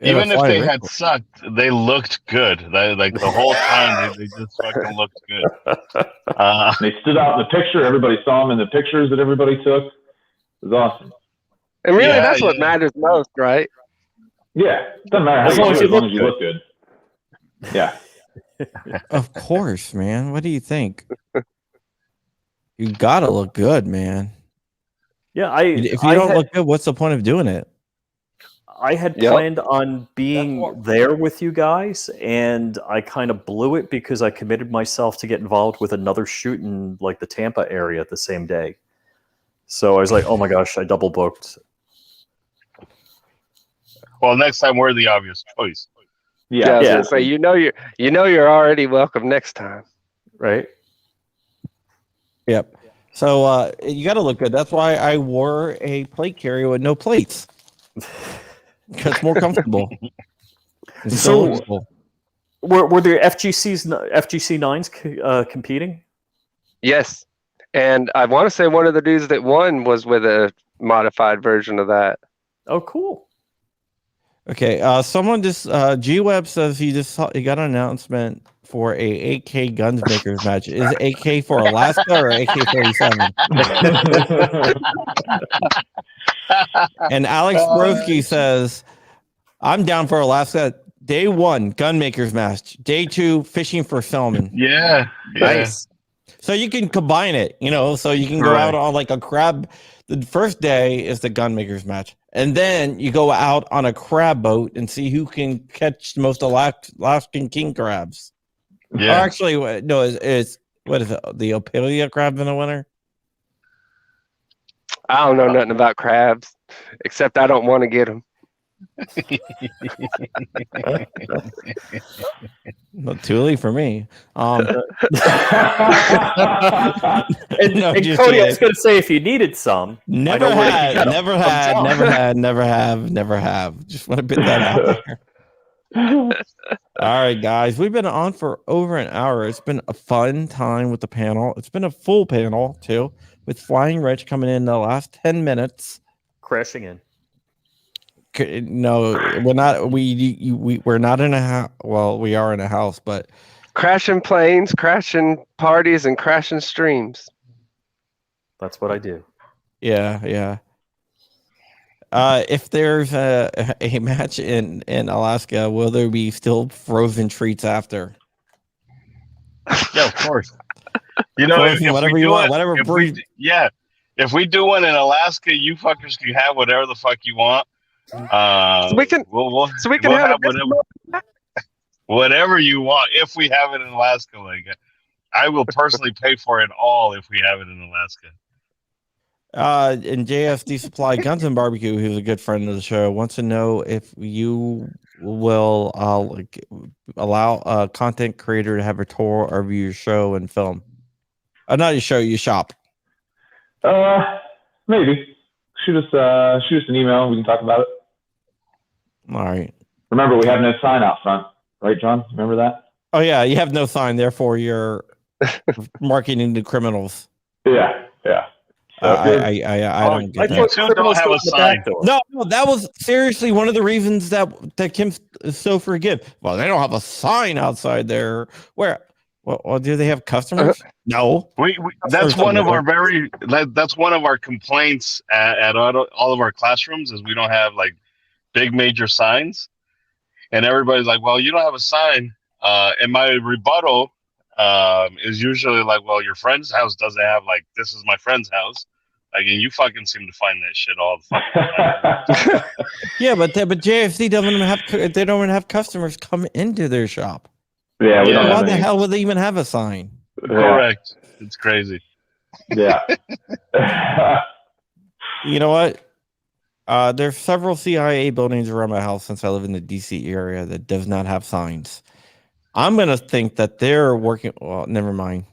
even if they had sucked, they looked good. Like the whole time, they just fucking looked good. They stood out in the picture. Everybody saw them in the pictures that everybody took. It was awesome. And really, Yeah, that's what yeah. matters most, right? Yeah, doesn't matter how As you long do as it, you as long look as you look good. Yeah. Of course, man. What do you think? You gotta look good, man. Yeah, If you don't look good, what's the point of doing it? I had planned on being there with you guys, and I kind of blew it because I committed myself to get involved with another shoot in like the Tampa area the same day. So I was like, oh my gosh, I double booked. Well, next time we're the obvious choice. Yeah, I was gonna say, you know you're already welcome next time. Right? Yep. So you got to look good. That's why I wore a plate carrier with no plates. Because it's more comfortable. So, were the FGC 9s competing? Yes, and I want to say one of the dudes that won was with a modified version of that. Oh, cool. Okay, someone just G-Web says he got an announcement for a AK guns makers match. Is it AK for Alaska or AK-47? And Alex Broski says, I'm down for Alaska. Day 1, gun makers match. Day 2, fishing for salmon. Yeah. Nice. So you can combine it, so you can go out on like a crab. The first day is the gun makers match. And then you go out on a crab boat and see who can catch the most Alaskan king crabs. Yeah. Or actually, no, it's what is it? The Opelia crab in the winter? I don't know nothing about crabs, except I don't want to get them. Not too early for me. And Cody, I was going to say, if you needed some, never have. Just want to put that out there. All right, guys, we've been on for over an hour. It's been a fun time with the panel. It's been a full panel too, with Flying Rich coming in the last 10 minutes, crashing in. No, we're not. We're not in a house. Well, we are in a house, but crashing planes, crashing parties, and crashing streams. That's what I do. Yeah. If there's a match in Alaska, will there be still frozen treats after? Yeah, of course. Whatever you want, whatever. If we do one in Alaska, you fuckers can have whatever the fuck you want. So we can have whatever you want if we have it in Alaska. Like, I will personally pay for it all if we have it in Alaska. And JSD Supply Guns and Barbecue, who's a good friend of the show, wants to know if you will allow a content creator to have a tour of your show and film. Not your show, your shop. Maybe. Shoot us an email. We can talk about it. All right. Remember, we have no sign out front, right, John? Remember that? Oh yeah, you have no sign, therefore you're marketing to criminals. Yeah. I don't get that. You don't have a sign. No, that was seriously one of the reasons that Kim is so forgive. Well, they don't have a sign outside there. Where? Well, do they have customers? No. That's one of our complaints at all of our classrooms is we don't have like big major signs, and everybody's like, "Well, you don't have a sign." And my rebuttal is usually like, well, your friend's house doesn't have like, this is my friend's house. Like, and you fucking seem to find that shit all the fucking time. Yeah, but JFC doesn't have, they don't have customers come into their shop. Yeah, we don't Why have the any. hell would they even have a sign? Correct. It's crazy. Yeah. You know what? There's several CIA buildings around my house since I live in the DC area that does not have signs. I'm gonna think that they're working. Well, never mind.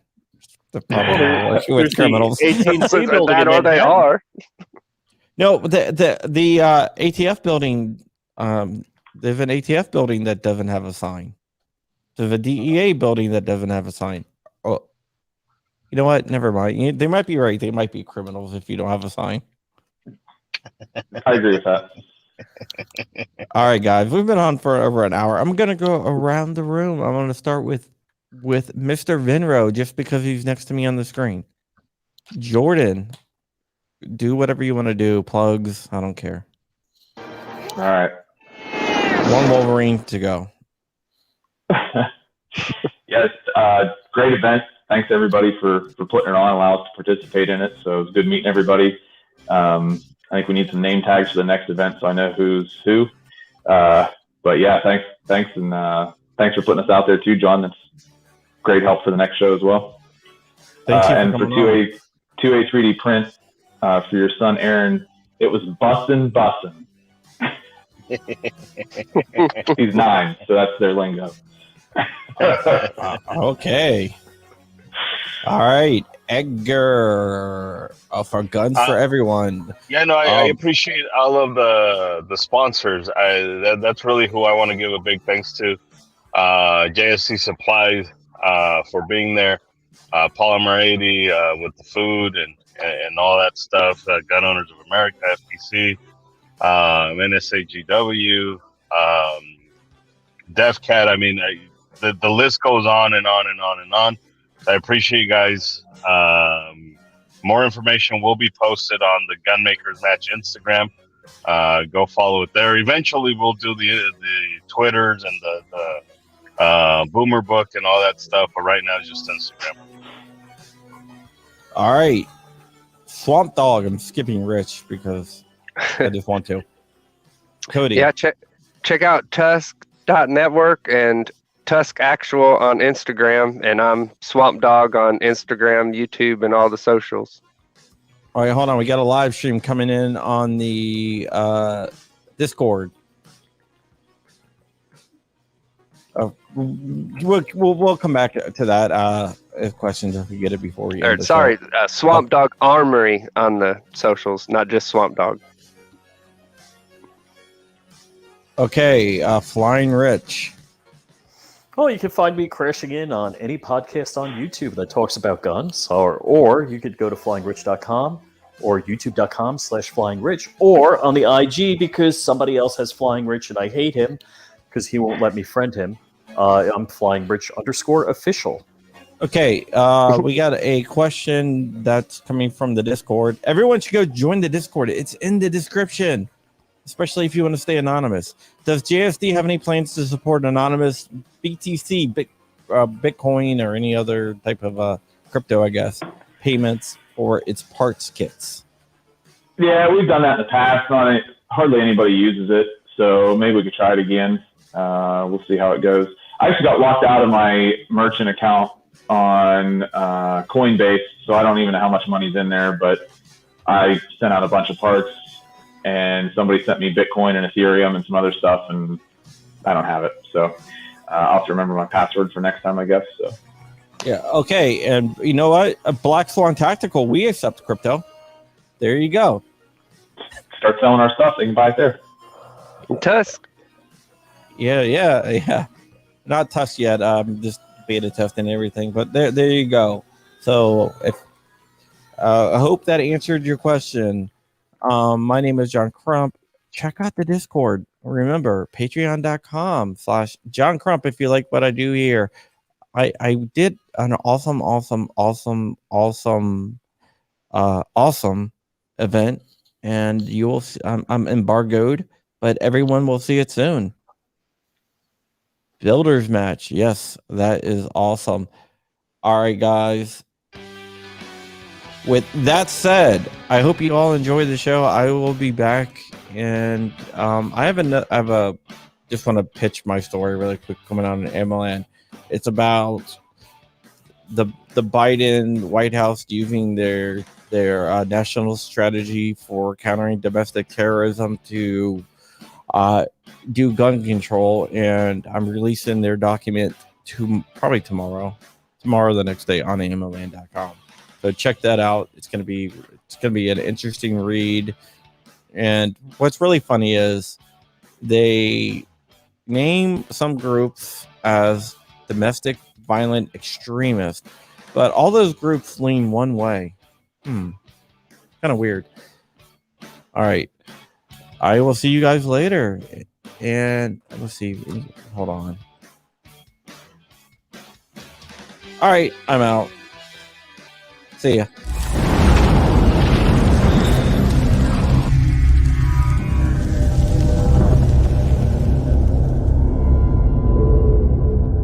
They're probably working with criminals. AT&T building That in or they Manhattan. are. No, the ATF building. There's an ATF building that doesn't have a sign. There's a DEA building that doesn't have a sign. Oh, you know what? Never mind. They might be right. They might be criminals if you don't have a sign. I agree with that. All right, guys, we've been on for over an hour. I'm gonna go around the room. I'm gonna start with Mr. Vinro, just because he's next to me on the screen. Jordan, do whatever you want to do. Plugs, I don't care. All right. One Wolverine to go. Yes, great event. Thanks everybody for putting it on, allow us to participate in it. So it's good meeting everybody. I think we need some name tags for the next event, so I know who's who. But yeah, thanks, and thanks for putting us out there too, John. That's great help for the next show as well. And for 2A 3D print for your son Aaron, it was bussin'. He's 9, so that's their lingo. Okay. All right, Edgar. For Guns for Everyone. Yeah, no, I appreciate all of the sponsors. That's really who I want to give a big thanks to. JSC Supplies for being there. Polymer 80 with the food and all that stuff. Gun Owners of America, FPC, NSAGW, DefCat. I mean, the list goes on and on and on and on. I appreciate you guys. More information will be posted on the Gunmakers Match Instagram. Go follow it there. Eventually, we'll do the Twitters and the Boomer Book and all that stuff. But right now, it's just Instagram. All right, Swamp Dog. I'm skipping Rich because I just want to. Cody. Yeah, check out Tusk.network and Tusk Actual on Instagram, and I'm Swamp Dog on Instagram, YouTube, and all the socials. All right, hold on. We got a live stream coming in on the Discord. We'll come back to that if questions if we get it before we end the sorry, show. Swamp Dog Armory on the socials, not just Swamp Dog. Okay, Flying Rich. Well, you can find me crashing in on any podcast on YouTube that talks about guns, or you could go to flyingrich.com or youtube.com/flyingrich, or on the IG because somebody else has Flying Rich and I hate him because he won't let me friend him. I'm FlyingRich_official. Okay, we got a question that's coming from the Discord. Everyone should go join the Discord. It's in the description, especially if you want to stay anonymous. Does JSD have any plans to support anonymous BTC, Bitcoin, or any other type of crypto, I guess, payments for its parts kits? Yeah, we've done that in the past. Hardly anybody uses it, so maybe we could try it again. We'll see how it goes. I actually got locked out of my merchant account on Coinbase, so I don't even know how much money's in there, but I sent out a bunch of parts, and somebody sent me Bitcoin and Ethereum and some other stuff, and I don't have it. So I'll have to remember my password for next time, I guess. So yeah, okay. And you know what? A Black Swan Tactical, we accept crypto. There you go. Start selling our stuff. They can buy it there. Tusk. Yeah. Not Tusk yet. Just beta testing everything, but there you go. So if I hope that answered your question. My name is John Crump. Check out the Discord. Remember, patreon.com/John Crump if you like what I do here. I did an awesome event, and you will see, I'm embargoed, but everyone will see it soon. Builders match. Yes, that is awesome. All right, guys. With that said, I hope you all enjoy the show. I will be back, and just want to pitch my story really quick coming out in MLN. It's about the Biden White House using their national strategy for countering domestic terrorism to do gun control, and I'm releasing their document probably tomorrow the next day on AMLand.com. So check that out. It's gonna be an interesting read. And what's really funny is they name some groups as domestic violent extremists, but all those groups lean one way. Kind of weird. All right. I will see you guys later. And let's see. Hold on. All right. I'm out. See ya.